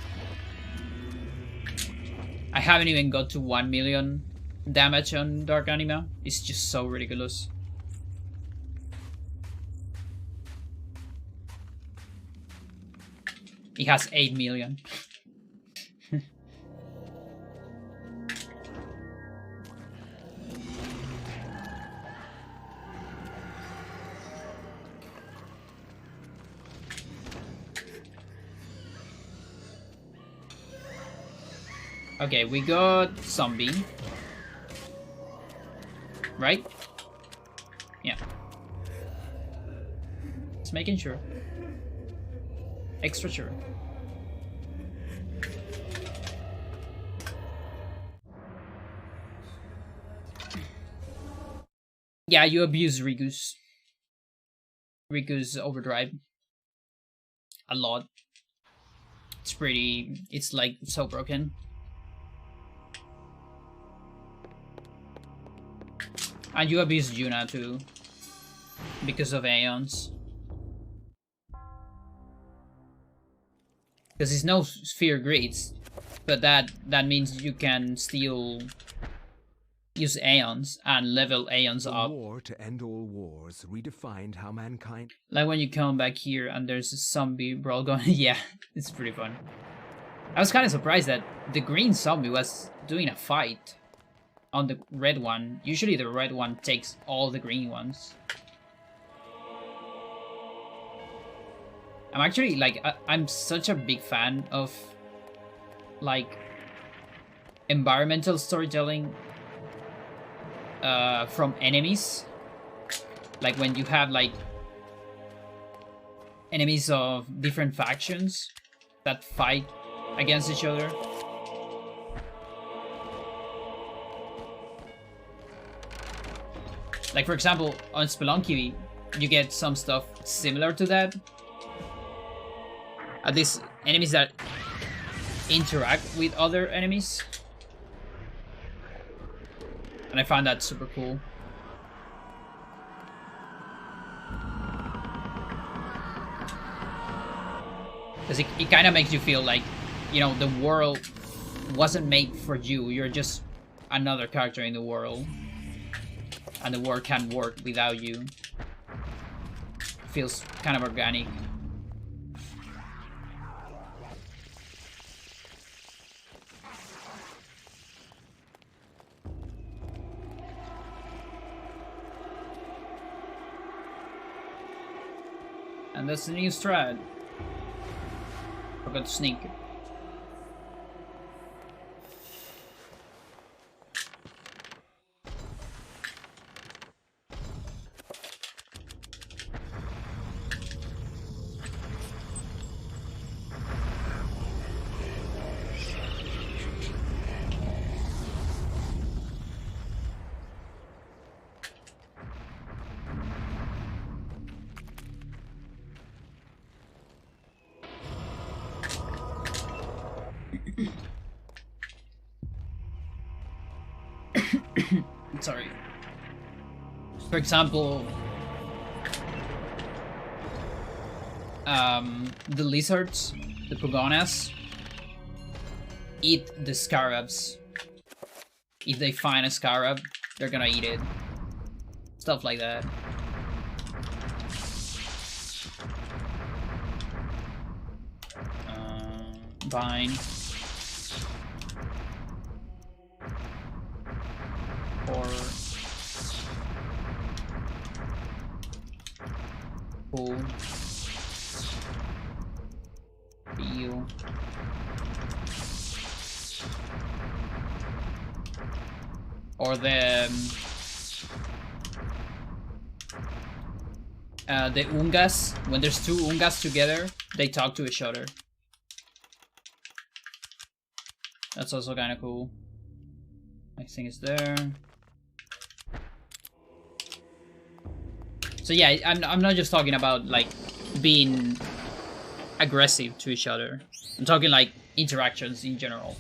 I haven't even got to 1 million damage on Dark Anima. It's just so ridiculous. It has 8 million. Okay, we got zombie. Right? Yeah. Just making sure. Extra sure. Yeah, you abuse Riku's overdrive a lot. It's like so broken. And you abuse Juna too, because of Aeons. Because it's no sphere grids, but that means you can still use Aeons and level Aeons up. The war to end all wars redefined how mankind... Like when you come back here and there's a zombie brawl going. Yeah, it's pretty fun. I was kind of surprised that the green zombie was doing a fight on the red one. Usually the red one takes all the green ones. I'm actually like, I'm such a big fan of like environmental storytelling from enemies. Like when you have like enemies of different factions that fight against each other. Like, for example, on Spelunky, you get some stuff similar to that. These enemies that interact with other enemies. And I find that super cool. Because it kind of makes you feel like, you know, the world wasn't made for you. You're just another character in the world. And the world can't work without you. It feels kind of organic. And that's the new strat. Forgot to sneak. Sorry. For example, the lizards, the Pugonas, eat the scarabs. If they find a scarab, they're gonna eat it. Stuff like that. Vine. Or pull, feel, or the Ehn'ghas. When there's two Ehn'ghas together, they talk to each other. That's also kind of cool. I think it's there. So yeah, I'm not just talking about like being aggressive to each other. I'm talking like interactions in general.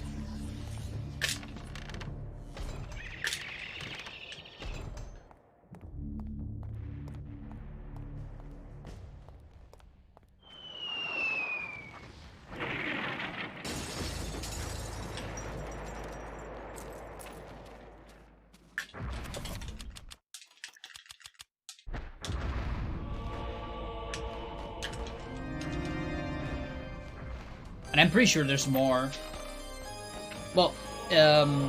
And I'm pretty sure there's more. Well, the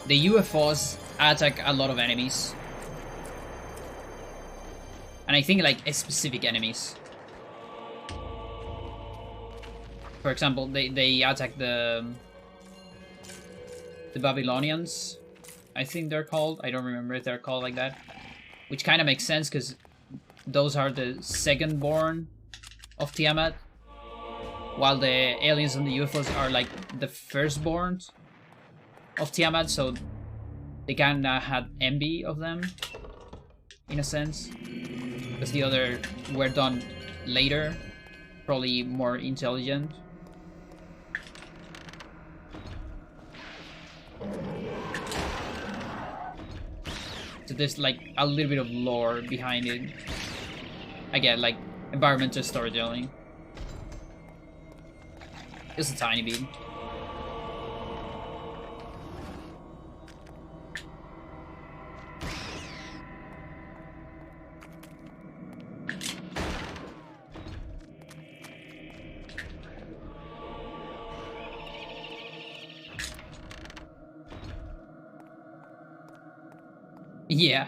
UFOs attack a lot of enemies, and I think like specific enemies. For example, they attack the Babylonians. I think they're called. I don't remember if they're called like that, which kind of makes sense because those are the second born of Tiamat, while the aliens and the UFOs are like the firstborns of Tiamat, so they kinda had envy of them in a sense, because the other were done later, probably more intelligent. So there's like a little bit of lore behind it. Again, like environmental storytelling. Just a tiny bit. Yeah.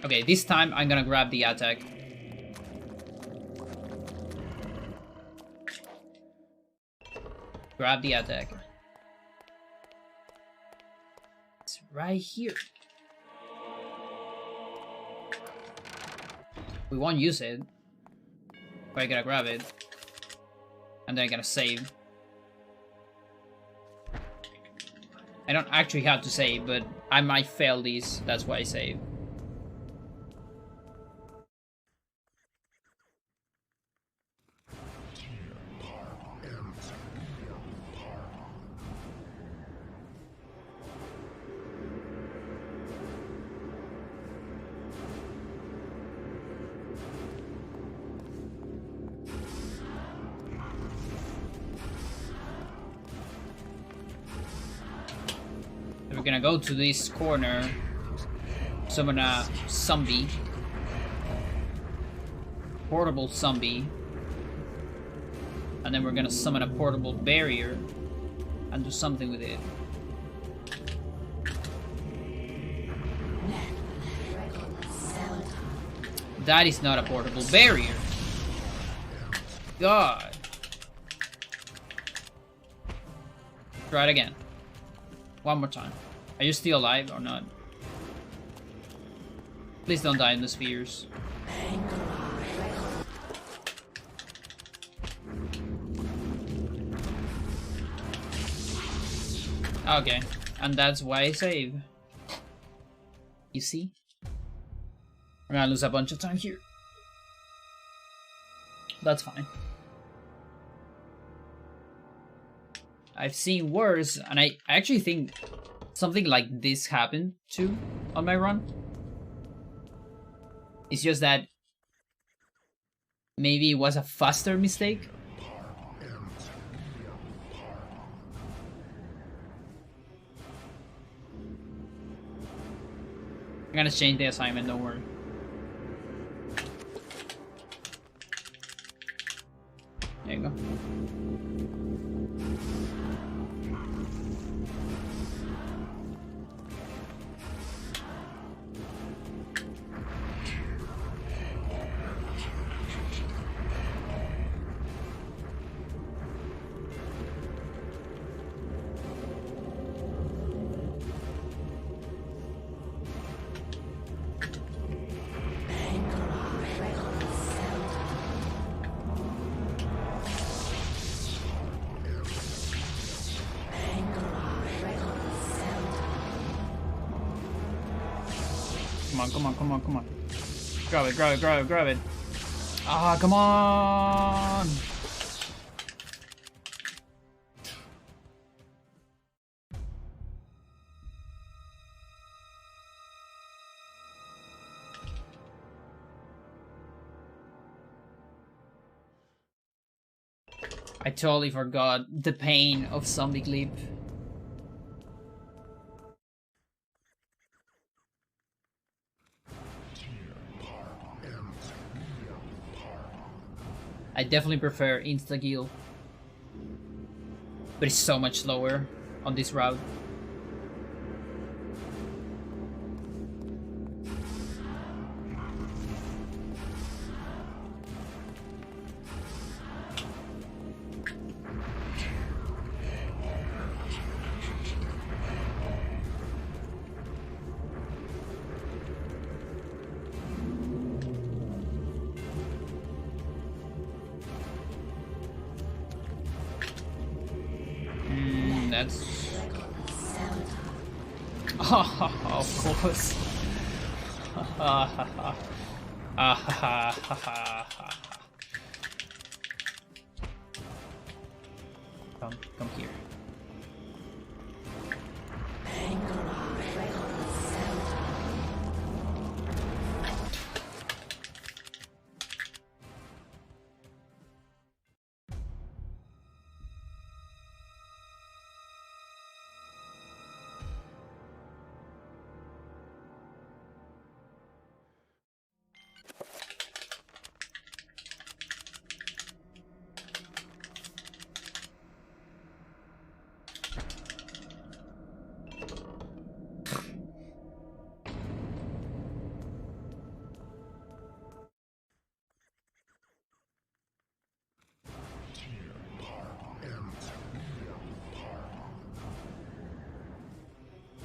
Okay, this time I'm gonna grab the attack. grab the attack. It's right here. We won't use it. But I gotta grab it. And then I gotta save. I don't actually have to save, but I might fail these. That's why I save. We're gonna go to this corner, summon a zombie, portable zombie, and then we're gonna summon a portable barrier and do something with it. That is not a portable barrier. God. Try it again. One more time. Are you still alive or not? Please don't die in the spheres. Okay, and that's why I save. You see? We're gonna lose a bunch of time here. That's fine. I've seen worse, and I actually think something like this happened too on my run. It's just that maybe it was a faster mistake. I'm gonna change the assignment, don't worry. There you go. Come on. Grab it. Ah, come on! I totally forgot the pain of zombie clip. I definitely prefer insta-kill, but it's so much slower on this route. That's... Oh, of course. Come here.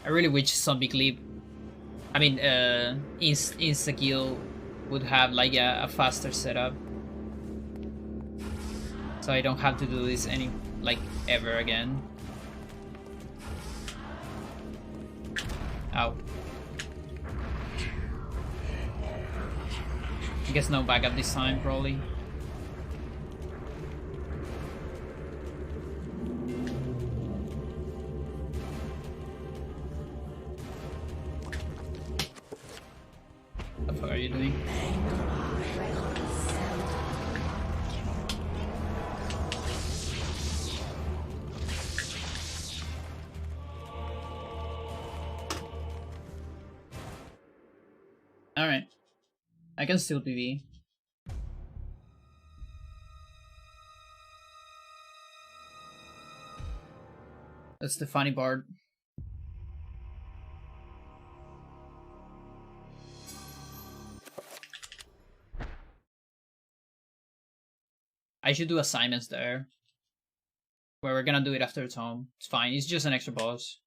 I really wish Zombie Clip, I mean, Insta-kill would have like a faster setup. So I don't have to do this ever again. Ow. I guess no backup this time, probably. What the fuck are you doing? Alright. I can still PV. That's the funny part. I should do assignments there. Where we're gonna do it after it's home. It's fine, it's just an extra boss.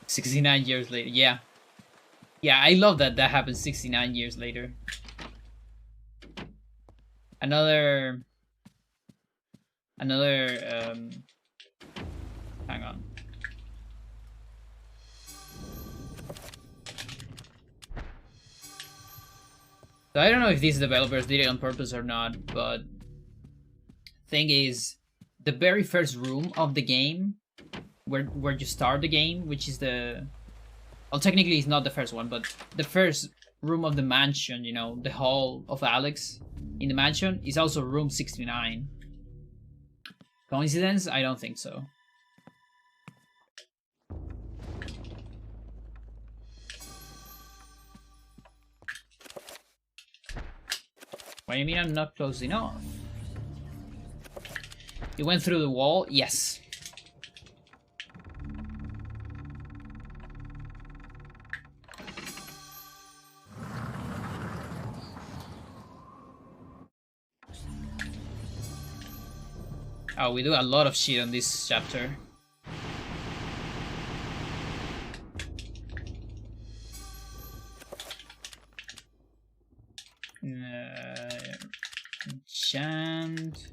"69 years later." Yeah. Yeah, I love that that happened 69 years later. Another hang on. So I don't know if these developers did it on purpose or not, but thing is, the very first room of the game, where you start the game, which is the, well, technically it's not the first one, but the first room of the mansion, you know, the hall of Alex in the mansion, is also room 69. Coincidence? I don't think so. What do you mean I'm not close enough? You went through the wall? Yes. Oh, we do a lot of shit on this chapter. Enchant.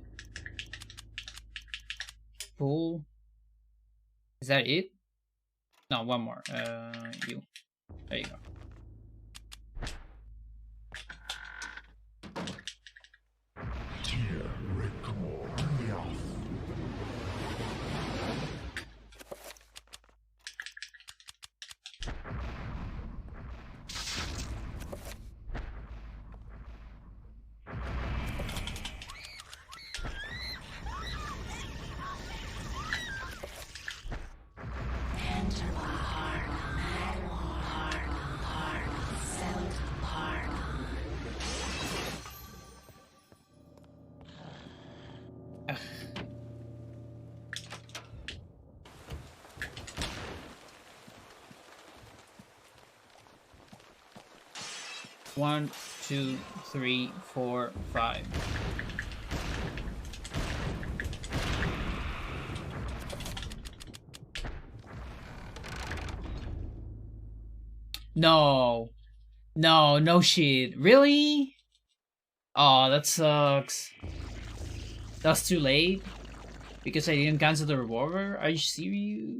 Pull. Is that it? No, one more. You. There you go. One, two, three, four, five. No. No, no shit. Really? Oh, that sucks. That's too late? Because I didn't cancel the revolver? Are you serious?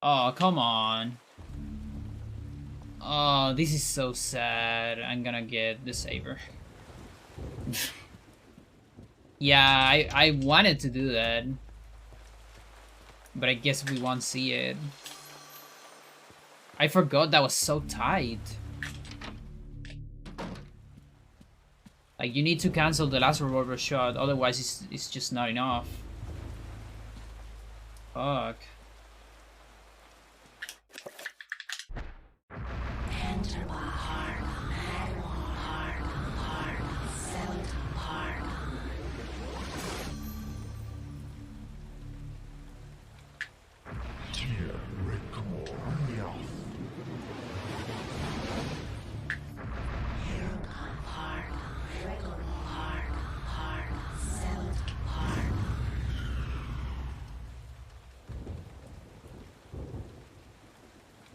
Oh, come on. Oh, this is so sad. I'm gonna get the saber. Yeah, I wanted to do that. But I guess we won't see it. I forgot that was so tight. Like, you need to cancel the last revolver shot, otherwise it's just not enough. Fuck.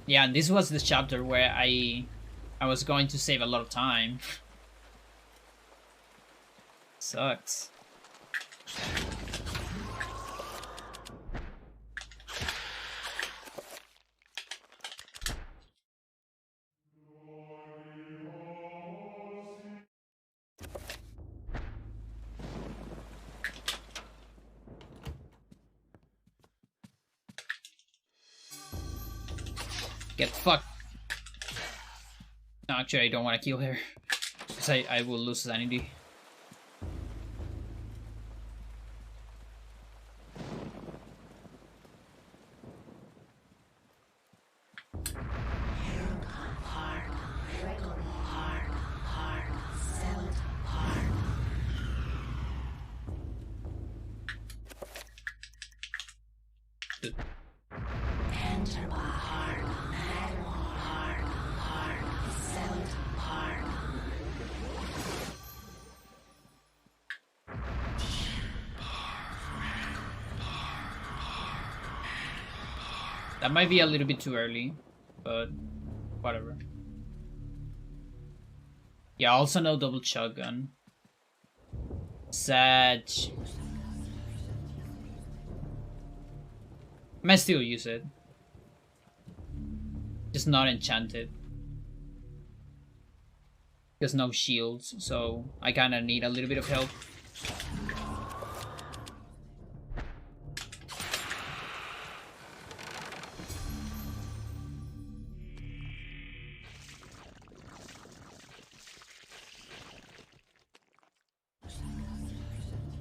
Yeah, and this was the chapter where I was going to save a lot of time. Sucks. Get fucked. No, actually, I don't want to kill her. Because I will lose sanity. That might be a little bit too early, but whatever. Yeah, also no double shotgun. Sag. I might still use it. Just not enchanted. Because no shields, so I kinda need a little bit of help.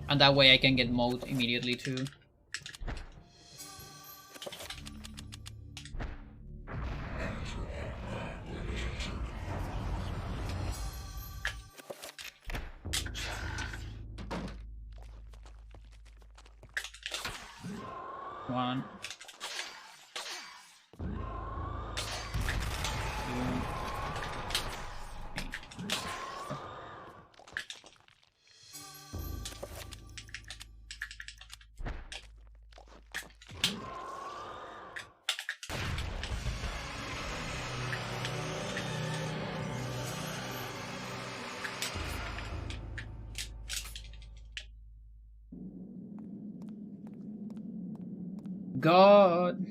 And that way I can get mode immediately too. One. God.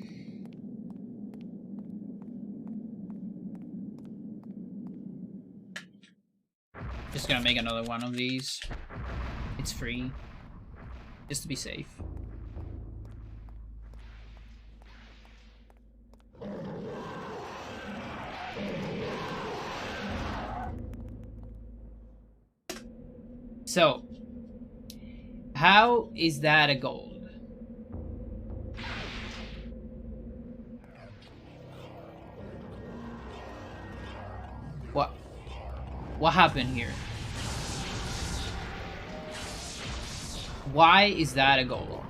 Just gonna make another one of these. It's free. Just to be safe. So, how is that a gold? What happened here? Why is that a goal?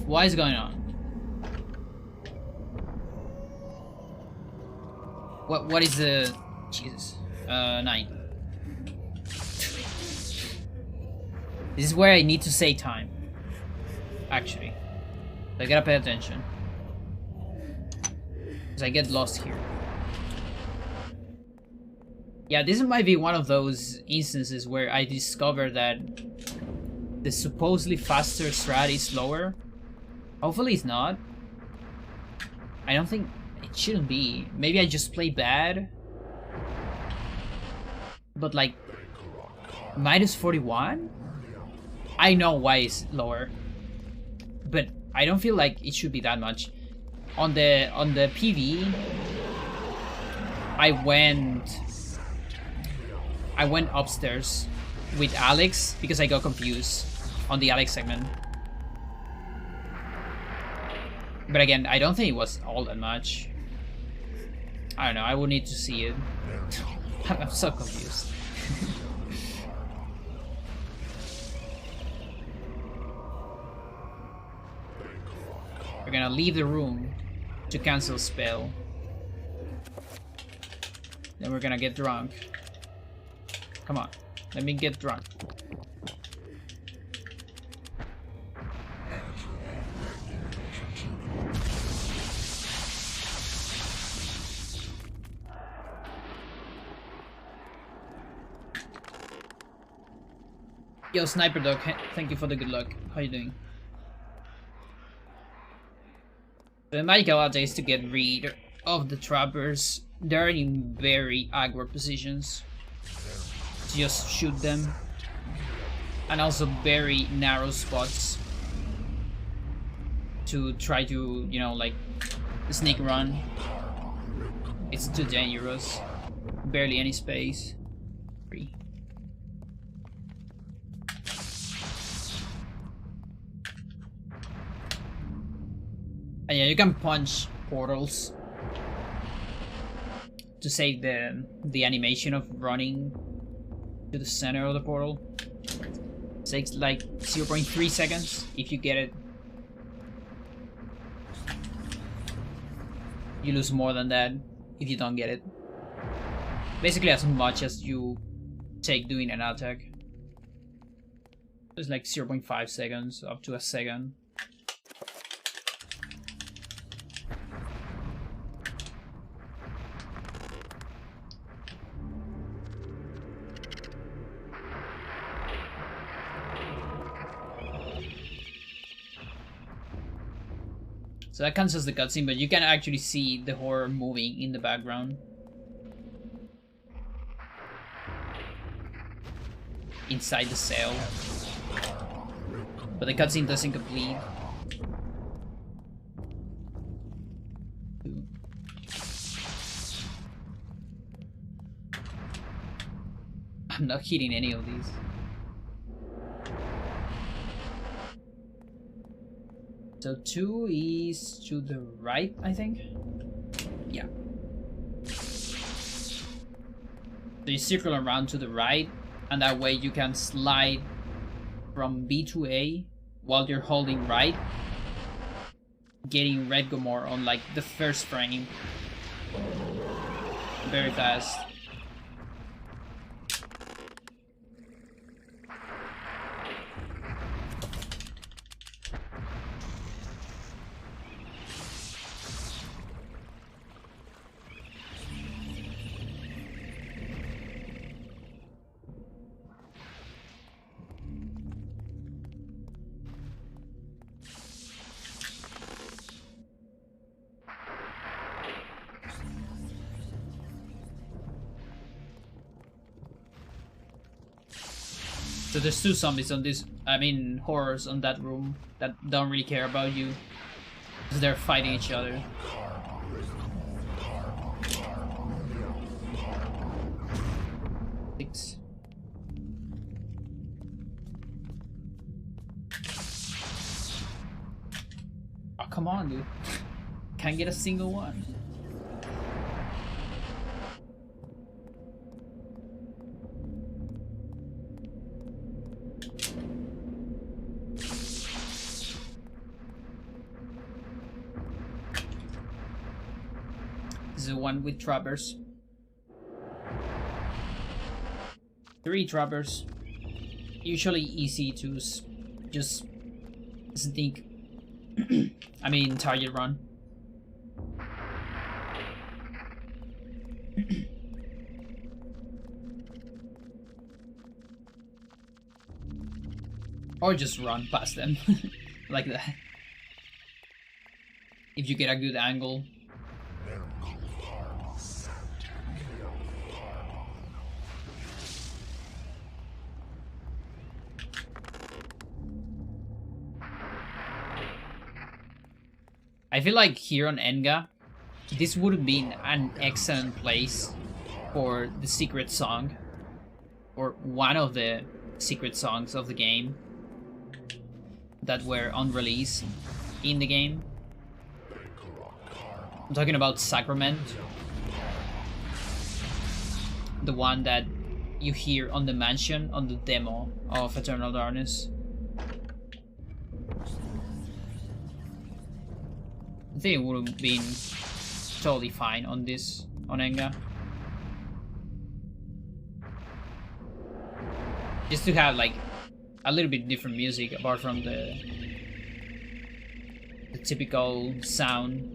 What is going on? What is the... Jesus. 9. This is where I need to save time. Actually. I gotta pay attention. Because I get lost here. Yeah, this might be one of those instances where I discover that the supposedly faster strat is slower. Hopefully it's not. I don't think it shouldn't be. Maybe I just play bad. But like minus 41? I know why it's lower. But I don't feel like it should be that much. On the PV, I went upstairs with Alex because I got confused on the Alex segment. But again, I don't think it was all that much. I don't know, I would need to see it. I'm so confused. We're gonna leave the room to cancel spell. Then we're gonna get drunk. Come on, let me get drunk. Yo, Sniper Dog, thank you for the good luck. How you doing? The magical idea is to get rid of the trappers. They're in very aggro positions. Just shoot them. And also very narrow spots to try to, you know, like sneak run. It's too dangerous. Barely any space. Free. And yeah, you can punch portals to save the animation of running to the center of the portal. It takes like 0.3 seconds if you get it. You lose more than that if you don't get it. Basically as much as you take doing an attack. It's like 0.5 seconds up to a second. So that counts as the cutscene, but you can actually see the horror moving in the background. Inside the cell. But the cutscene doesn't complete. I'm not hitting any of these. So 2 is to the right, I think? Yeah. So you circle around to the right, and that way you can slide from B to A while you're holding right, getting Red Gomor on like the first frame. Very fast. So there's 2 zombies on this, horrors on that room that don't really care about you. Because they're fighting each other. Six. Oh, come on, dude. Can't get a single one. The one with trappers. 3 trappers. Usually easy to just sneak. Target run. Or just run past them. Like that. If you get a good angle. I feel like here on Ehn'gha, this would have been an excellent place for the secret song, or one of the secret songs of the game that were on release in the game. I'm talking about Sacrament, the one that you hear on the mansion on the demo of Eternal Darkness. I think it would have been totally fine on this, on Ehn'gha. Just to have like a little bit different music apart from the typical sound,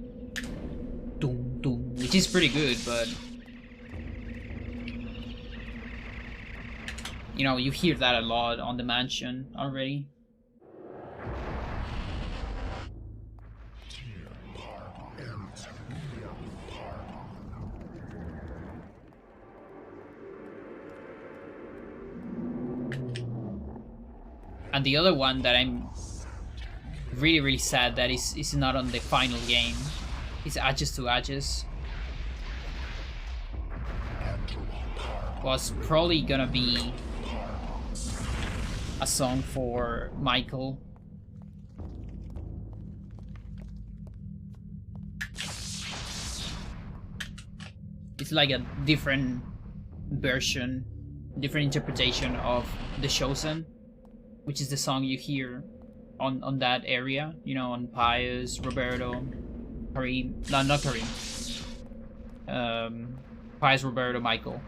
dum dum, which is pretty good, but You know, you hear that a lot on the mansion already. And the other one that I'm really sad that is not on the final game is Edges to Edges. Was probably gonna be a song for Michael. It's like a different version, different interpretation of The Chosen, which is the song you hear on that area, you know, on Pious, Roberto, Karim, no, not Karim, Pious, Roberto, Michael.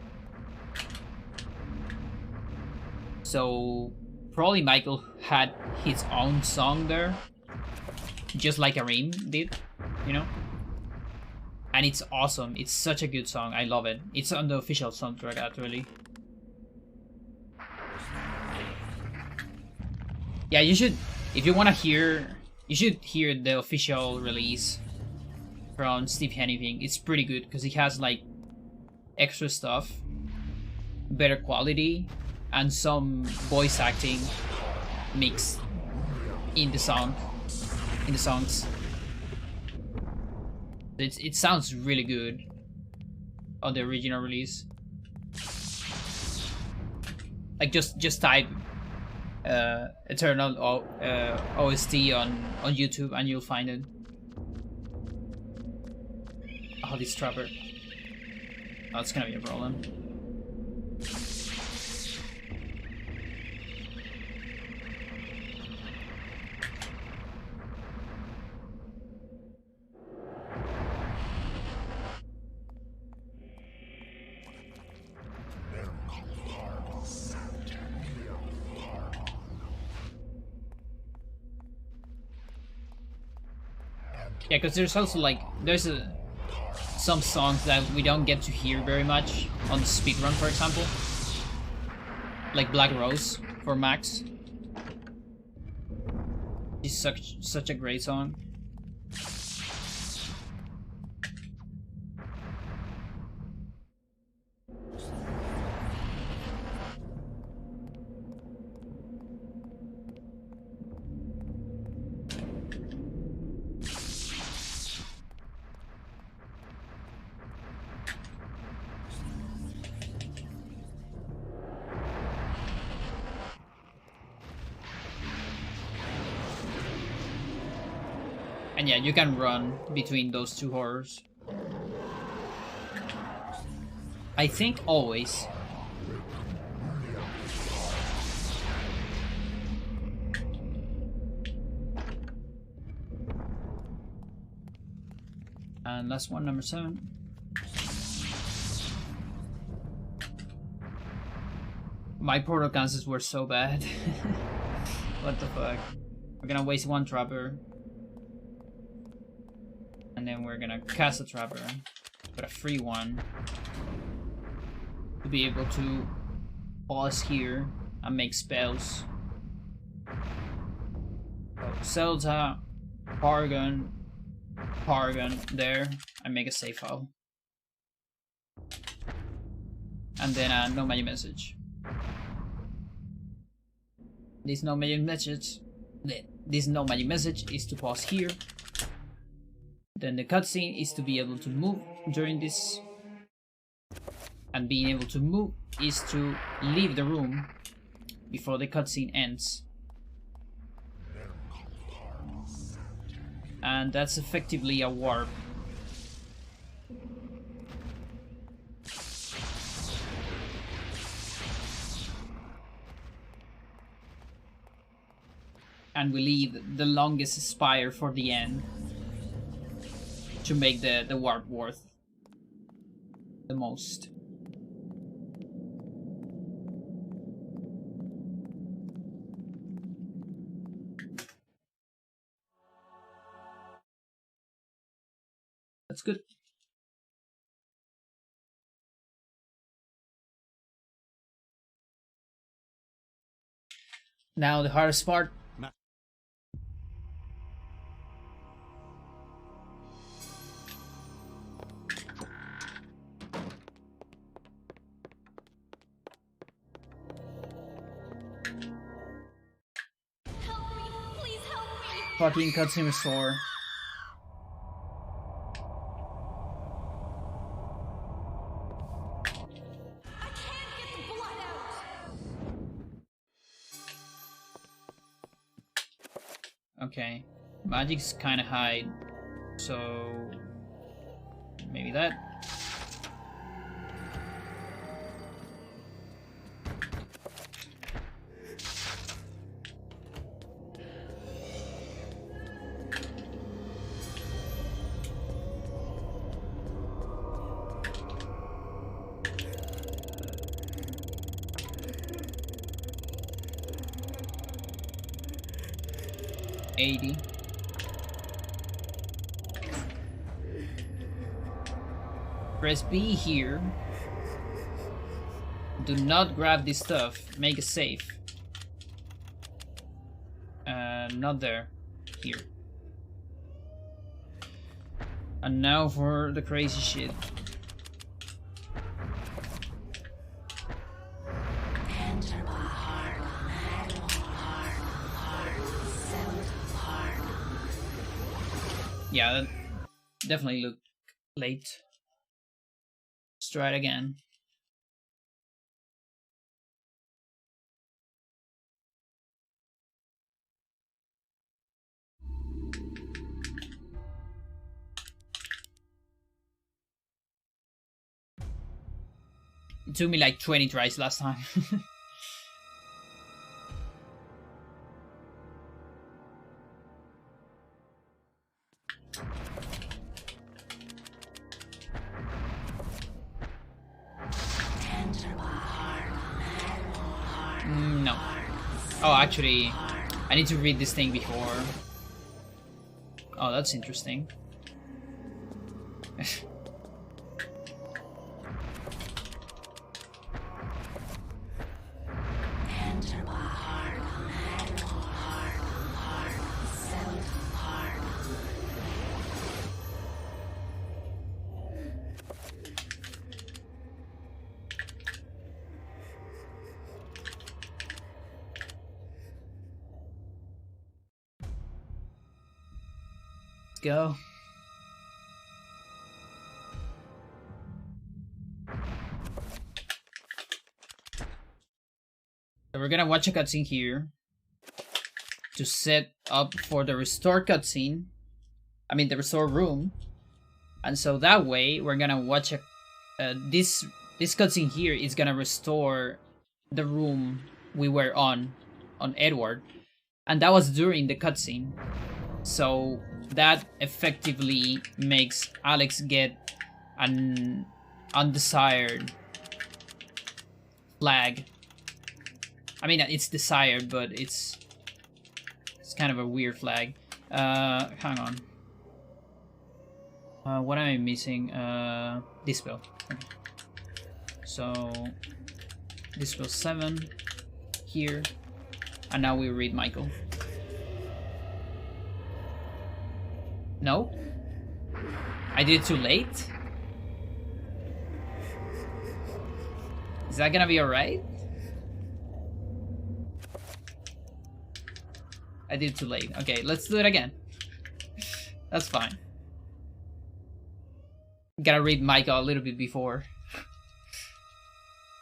So probably Michael had his own song there, just like Karim did, you know? And it's awesome. It's such a good song. I love it. It's on the official soundtrack, actually. Yeah, you should, if you want to hear, you should hear the official release from Steve Hannifin. It's pretty good because he has like extra stuff, better quality, and some voice acting mixed in the song, in the songs. It sounds really good on the original release. Like just type Eternal OST on YouTube and you'll find it. Oh, this trapper. Oh, it's gonna be a problem. Yeah, because there's also like some songs that we don't get to hear very much on the speedrun, for example, like Black Rose for Max. It's such a great song. And yeah, you can run between those two horrors. I think always. And last one, number 7. My portal cancels were so bad. What the fuck? We're gonna waste one trapper. And then we're gonna cast a trapper, but a free one, to be able to pause here and make spells. So Zelda, Paragon there, and make a save file. And then no magic message. This no magic message is to pause here. Then the cutscene is to be able to move during this, and being able to move is to leave the room before the cutscene ends. And that's effectively a warp. And we leave the longest spire for the end, to make the warp worth the most. That's good. Now the hardest part. Help me! Please help me! Fucking cutscene restore. I can't get the blood out! Okay. Magic's kinda high. So maybe that. $80. Press B here. Do not grab this stuff. Make a save. Not there. Here. And now for the crazy shit. Yeah, that definitely looked late. Let's try it again. It took me like 20 tries last time. No. Oh, actually, I need to read this thing before. Oh, that's interesting. Let's go. So we're gonna watch a cutscene here to set up for the restore cutscene. I mean the restore room, and so that way we're gonna watch a this cutscene here is gonna restore the room we were on Edward, and that was during the cutscene. So that effectively makes Alex get an undesired flag. I mean, it's desired, but it's kind of a weird flag. Hang on. What am I missing? Dispel. Okay. So Dispel 7 here, and now we read Michael. No? I did it too late? Is that gonna be alright? I did it too late. Okay, let's do it again. That's fine. Gotta read Michael a little bit before.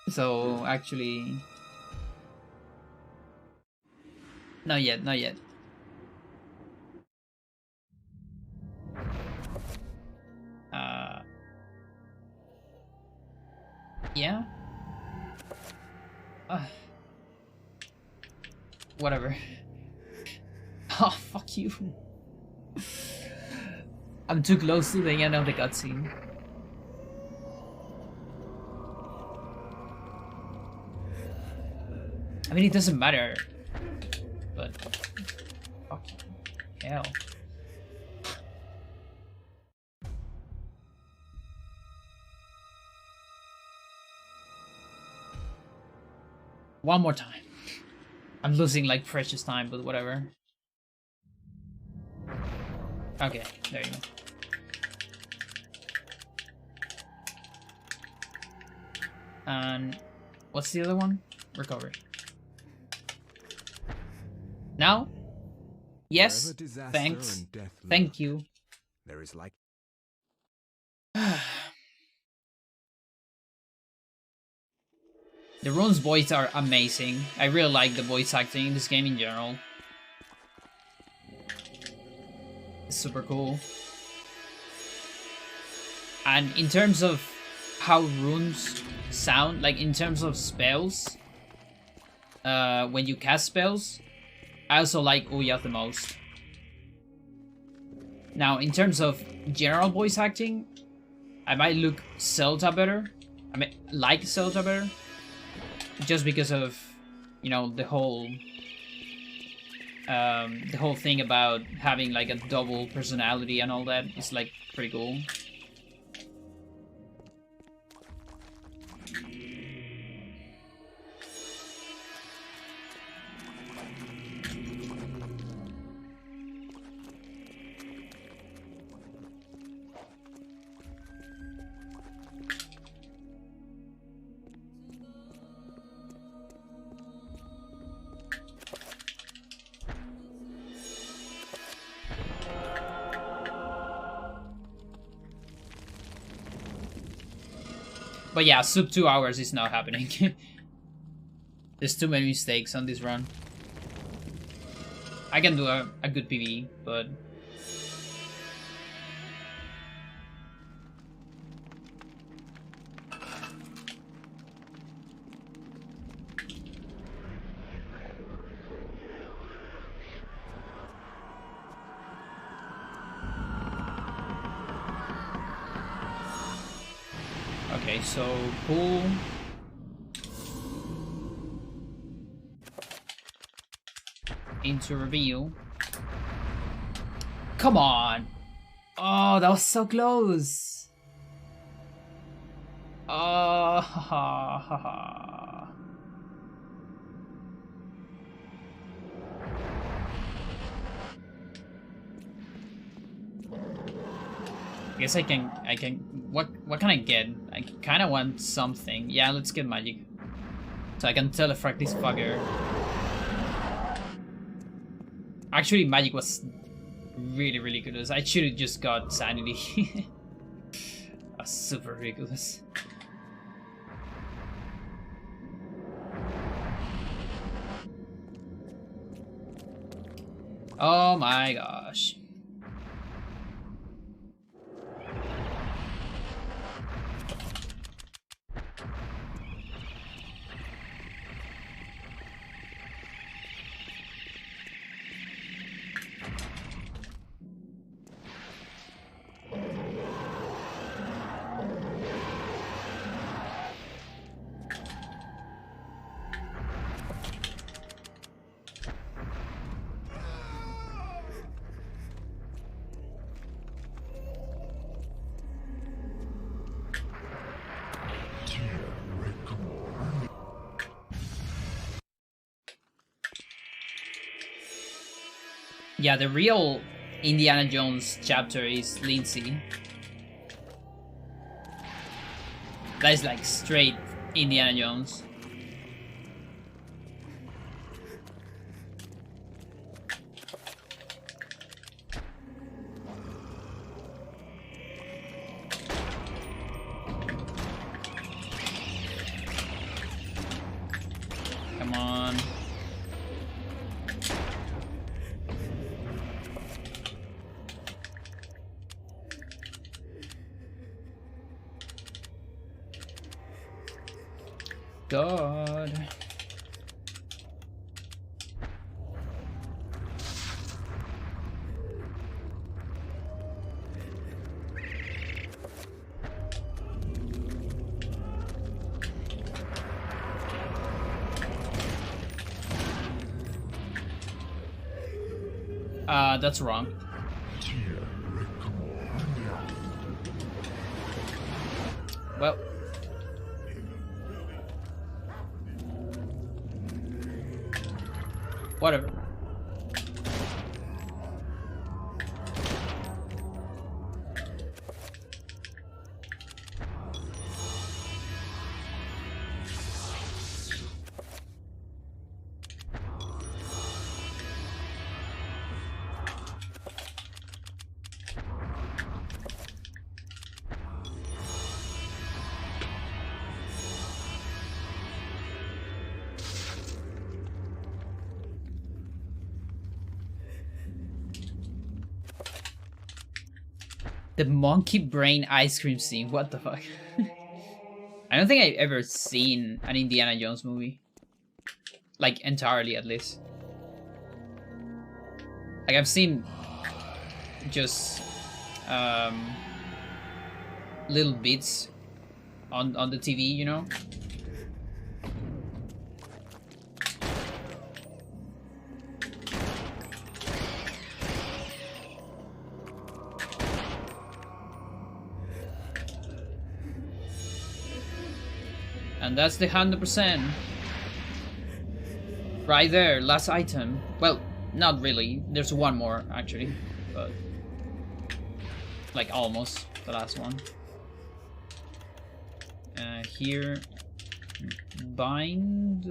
So, actually... Not yet, not yet. Yeah? Whatever. Oh, fuck you. I'm too close to the end of the cutscene. I mean, it doesn't matter. But... fucking hell. One more time. I'm losing like precious time, but whatever. Okay, there you go. And what's the other one? Recovery. Now? Yes. Wherever disaster Thanks. and death Thank lurk, you. There is like The runes voice are amazing. I really like the voice acting in this game in general. It's super cool. And in terms of how runes sound, like in terms of spells, when you cast spells, I also like Ouya the most. Now, in terms of general voice acting, I might look Zelda better. I mean, like Zelda better. Just because of, you know, the whole thing about having like a double personality and all that is like pretty cool. But yeah, sub 2 hours is not happening. There's too many mistakes on this run. I can do a good PvE, but... Okay, so pull. Into reveal. Come on! Oh, that was so close! Oh, ha ha ha. I guess I can, what can I get? I kinda want something. Yeah, let's get magic. So I can telefract this fucker. Actually, magic was really, really good. I should've just got sanity. That's super ridiculous. Oh my gosh. Yeah, the real Indiana Jones chapter is Lindsey. That is like straight Indiana Jones. Come on. God. That's wrong. Well. Whatever. The monkey brain ice cream scene, what the fuck? I don't think I've ever seen an Indiana Jones movie. Like, entirely, at least. Like, I've seen just little bits on the TV, you know? And that's the 100%. Right there, last item. Well, not really. There's one more, actually. But... like, almost the last one. Here... bind...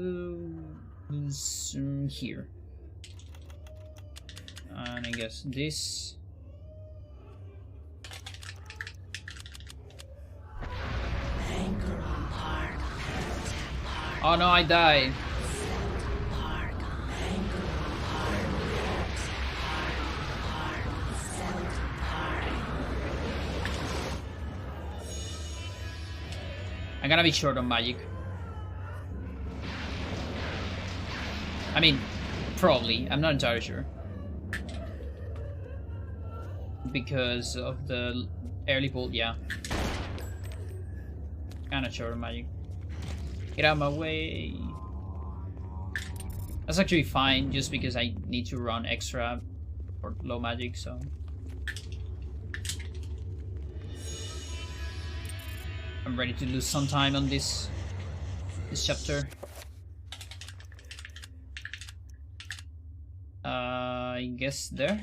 here. And I guess this... oh no, I died. I'm gonna be short on magic. I mean, probably. I'm not entirely sure. Because of the early pull, yeah. Kinda short on magic. Get out of my way. That's actually fine, just because I need to run extra for low magic, so... I'm ready to lose some time on this chapter. I guess there.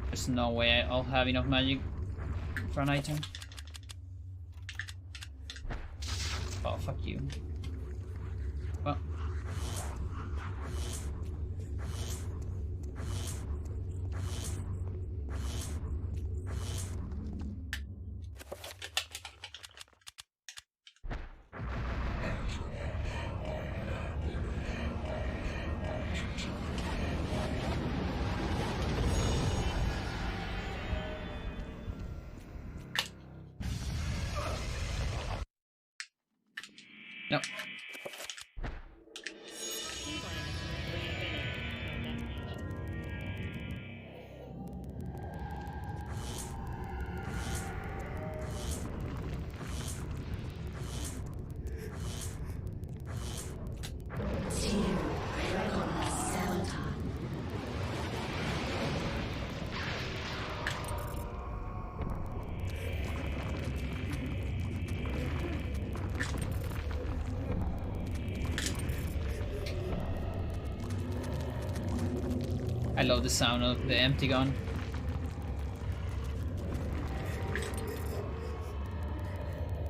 There's no way I'll have enough magic for an item. Oh, fuck you. Well. No. I love the sound of the empty gun.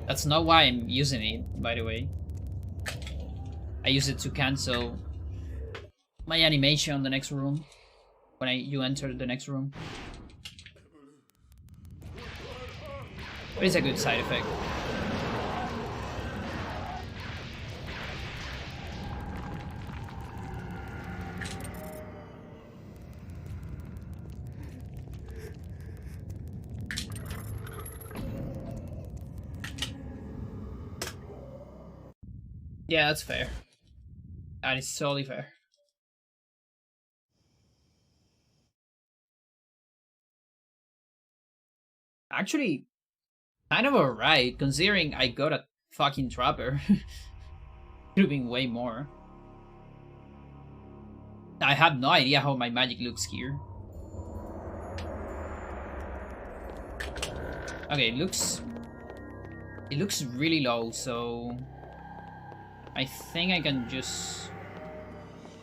That's not why I'm using it, by the way. I use it to cancel my animation on the next room when you enter the next room. But it's a good side effect. Yeah, that's fair. That is totally fair. Actually, kind of alright, considering I got a fucking trapper. Could have been way more. I have no idea how my magic looks here. Okay, it looks It looks really low, so I think I can just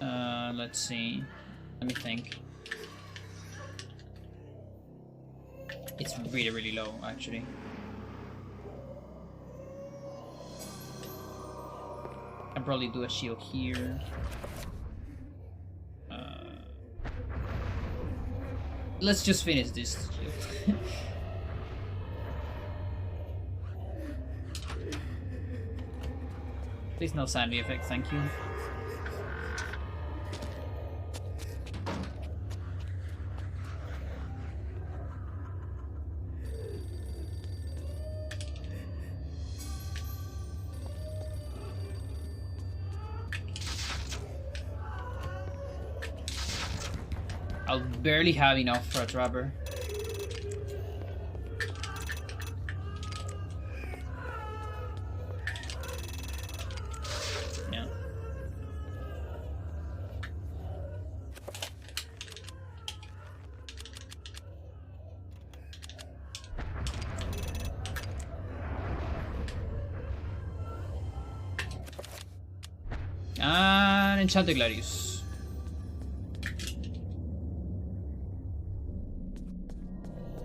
let's see. Let me think. It's really, really low, actually. I'll probably do a shield here. Let's just finish this shield. Please no sanity effect, thank you. I'll barely have enough for a trapper. Yeah. And Enchanted Gladius.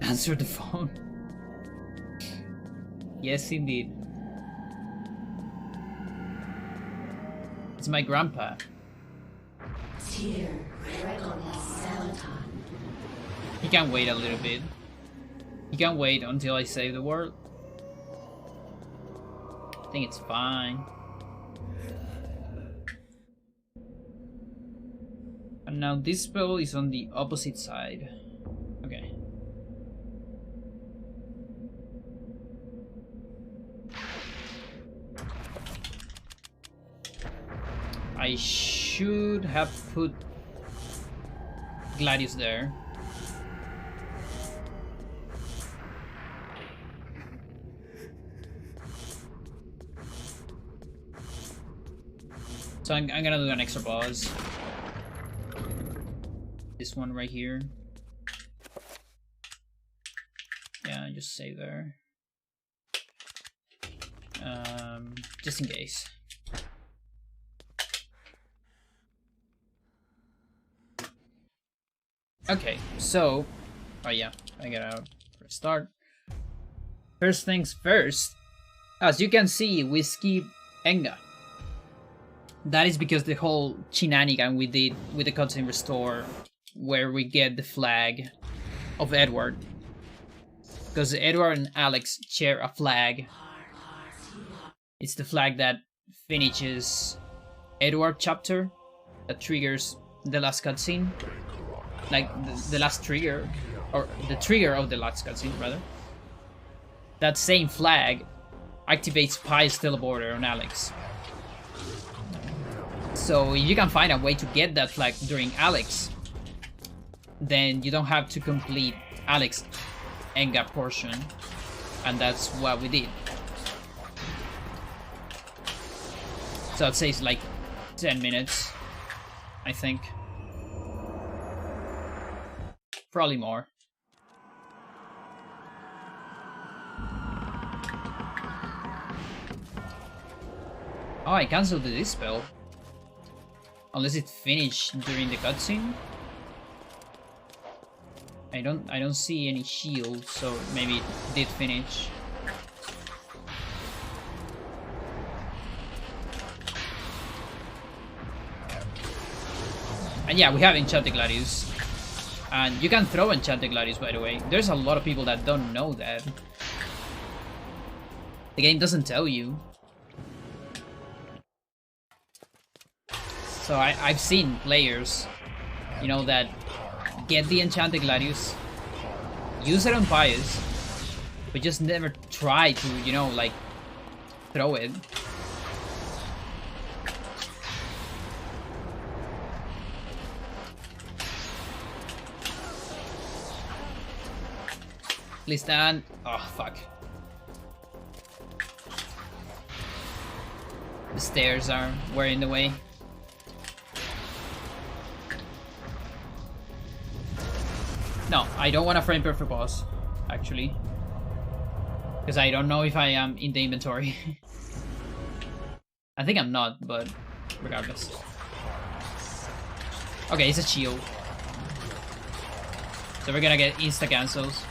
Answer the phone. Yes, indeed. It's my grandpa. He can wait a little bit. He can wait until I save the world. I think it's fine. And now this spell is on the opposite side. Okay. I should have put Gladius there. So I'm gonna do an extra pause. This one right here. Yeah, just save there. Just in case. Okay, so, oh yeah, I gotta restart. First things first, as you can see, we skip Ehn'gha. That is because the whole shenanigan we did with the cutscene restore, where we get the flag of Edward. Because Edward and Alex share a flag. It's the flag that finishes Edward chapter, that triggers the last cutscene. Like the last trigger, or the trigger of the last cutscene, rather. That same flag activates Pious teleporter on Alex. So if you can find a way to get that flag during Alex, then you don't have to complete Alex Ehn'gha portion, and that's what we did. So it saves like 10 minutes, I think. Probably more. Oh, I cancelled the dispel. Unless it finished during the cutscene. I don't see any shield, so maybe it did finish. And yeah, we have Enchanted Gladius. And you can throw Enchanted Gladius, by the way. There's a lot of people that don't know that. The game doesn't tell you. So I've seen players, you know, that get the Enchanted Gladius, use it on Pious, but just never try to, you know, like, throw it. Please stand. Oh, fuck. The stairs were in the way. No, I don't want a frame perfect boss, actually. Because I don't know if I am in the inventory. I think I'm not, but regardless. Okay, it's a shield. So we're gonna get insta-cancels.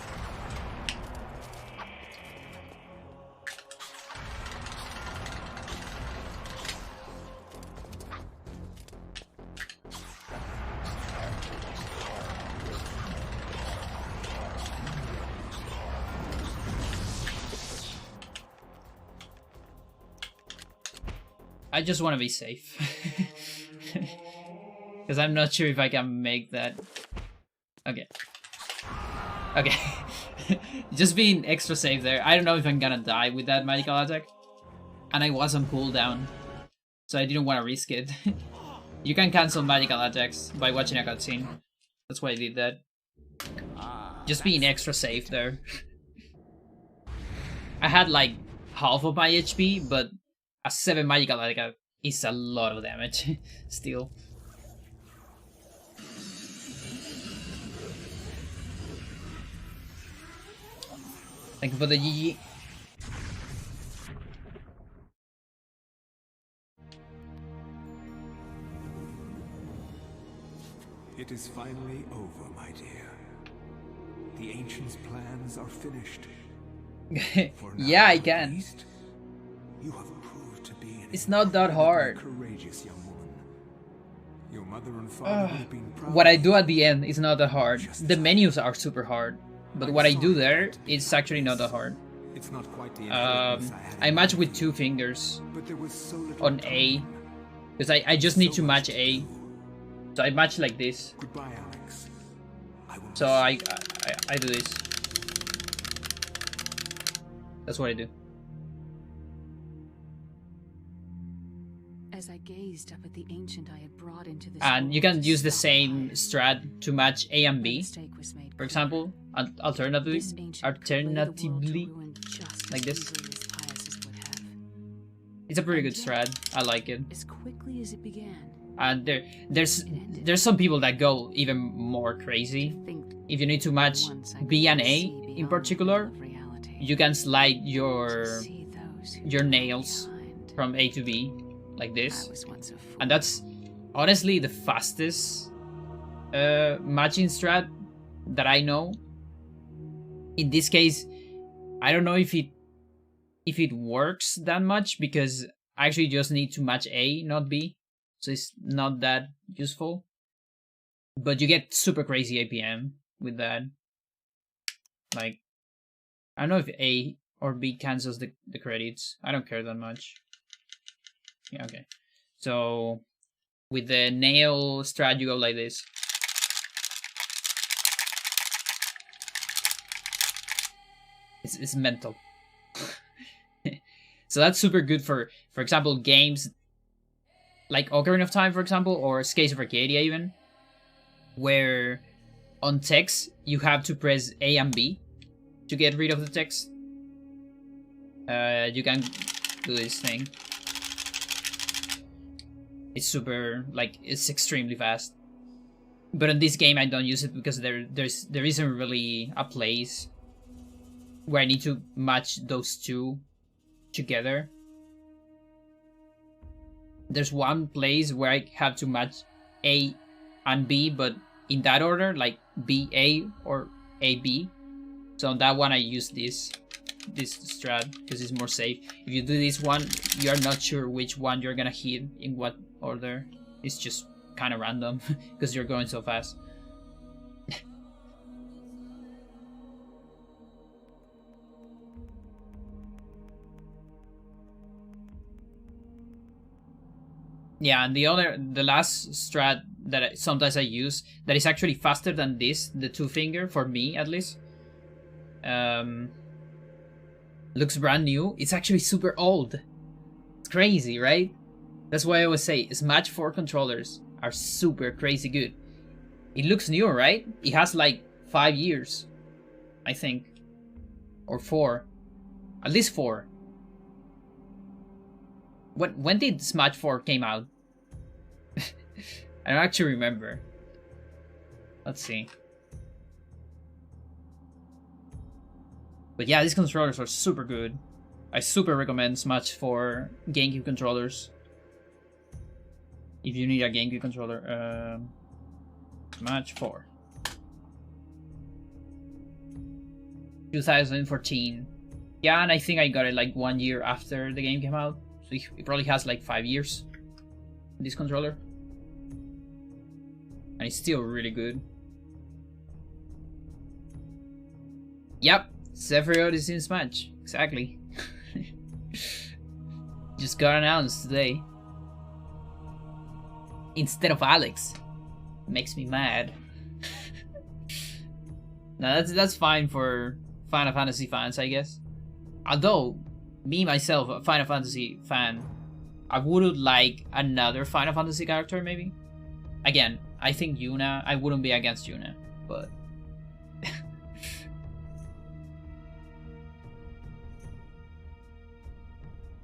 I just want to be safe. Because I'm not sure if I can make that. Okay. Okay. Just being extra safe there. I don't know if I'm gonna die with that magical attack. And I was on cooldown. So I didn't want to risk it. You can cancel magical attacks by watching a cutscene. That's why I did that. Just being extra safe there. I had like half of my HP, but a 7 magical attack is a lot of damage. Still. Thank you for the GG. It is finally over, my dear. The Ancients' plans are finished. For now, yeah, I at can. least, you have proved to be an It's not that hard. courageous young woman. Your mother and father would have been proud What I of do you. at the end is not that hard. The menus are super hard. But what I do there is actually not that hard. It's not quite the inheritance had I in match mind, with 2 fingers but there was so little on A. time. Because I just need to So much match A. do. So I match like this. Goodbye, Alex. I will So miss I do this. That's what I do. As I gazed up at the ancient I had brought into this And you world can to use the stop same Pious, strat to match A and my B. mistake was made For clear. example, alternatively, This ancient could lay the world to alternatively, ruin just like as this. easily as Pious would have. It's a pretty good And strat. yet, I like it. As quickly as it began, And there's some people that go even more crazy. to think If you need to match once I B and could A see in beyond particular, the veil of reality, you can slide to your see those who your lag nails behind. from A to B like I this. was once a fool. And that's honestly the fastest matching strat that I know. In this case, I don't know if it works that much because I actually just need to match A, not B. So it's not that useful. But you get super crazy APM with that. Like, I don't know if A or B cancels the credits. I don't care that much. Yeah, okay. So with the nail strat, you go like this. It's mental. So that's super good for example, games like Ocarina of Time, for example, or Skates of Arcadia even, where on text you have to press A and B to get rid of the text. You can do this thing. It's super, like, it's extremely fast. But in this game I don't use it because there isn't really a place where I need to match those two together. There's one place where I have to match A and B, but in that order, like B-A or A-B. So on that one I use this strat because it's more safe. If you do this one, you are not sure which one you're gonna hit in what order. It's just kind of random because you're going so fast. Yeah, and the last strat that sometimes I use that is actually faster than this, the 2-finger, for me at least. Looks brand new. It's actually super old. It's crazy, right? That's why I always say Smash 4 controllers are super crazy good. It looks new, right? It has like 5 years, I think. Or 4. At least 4. When did Smash 4 came out? I don't actually remember. Let's see. But yeah, these controllers are super good. I super recommend Smash for GameCube controllers. If you need a GameCube controller, Smash 4. 2014. Yeah, and I think I got it like 1 year after the game came out. So it probably has like 5 years. This controller. And it's still really good. Yep, Sephiroth is in Smash. Exactly. Just got announced today. Instead of Alex. Makes me mad. Now that's fine for Final Fantasy fans, I guess. Although, me myself, a Final Fantasy fan, I would like another Final Fantasy character maybe. Again, I think Yuna, I wouldn't be against Yuna, but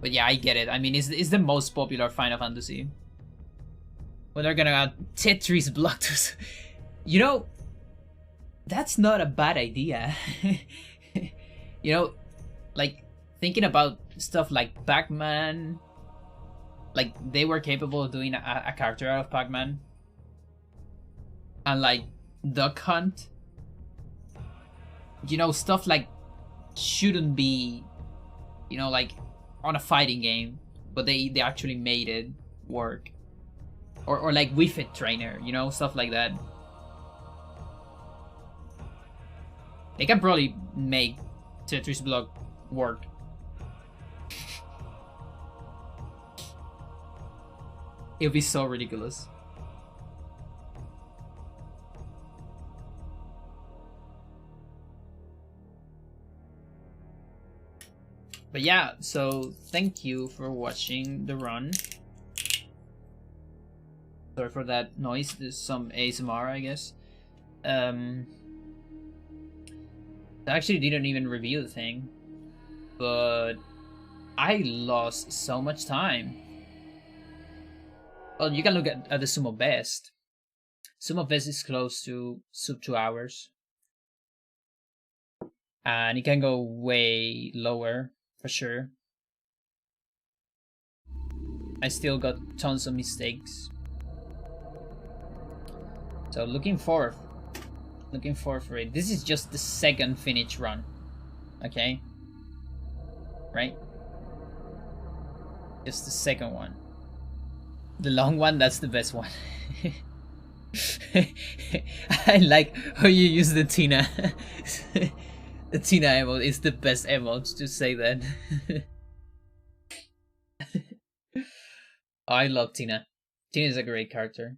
but yeah, I get it. I mean, it's the most popular Final Fantasy. When they're gonna add Tetris block you know, that's not a bad idea. You know, like thinking about stuff like Pac-Man, like they were capable of doing a character out of Pac-Man, and like Duck Hunt. You know, stuff like shouldn't be, you know, like on a fighting game, but they actually made it work. Or like Wii Fit Trainer, you know, stuff like that. They can probably make Tetris Block work. It'll be so ridiculous. But yeah, so thank you for watching the run. Sorry for that noise, there's some ASMR, I guess. I actually didn't even review the thing, but I lost so much time. Well, you can look at the Sumo Best. Sumo Best is close to sub 2 hours. And it can go way lower, for sure. I still got tons of mistakes. So looking forward for it. This is just the second finish run. Okay? Right? Just the second one. The long one, that's the best one. I like how you use the Tina. The Tina emote is the best emote to say that. I love Tina. Tina is a great character.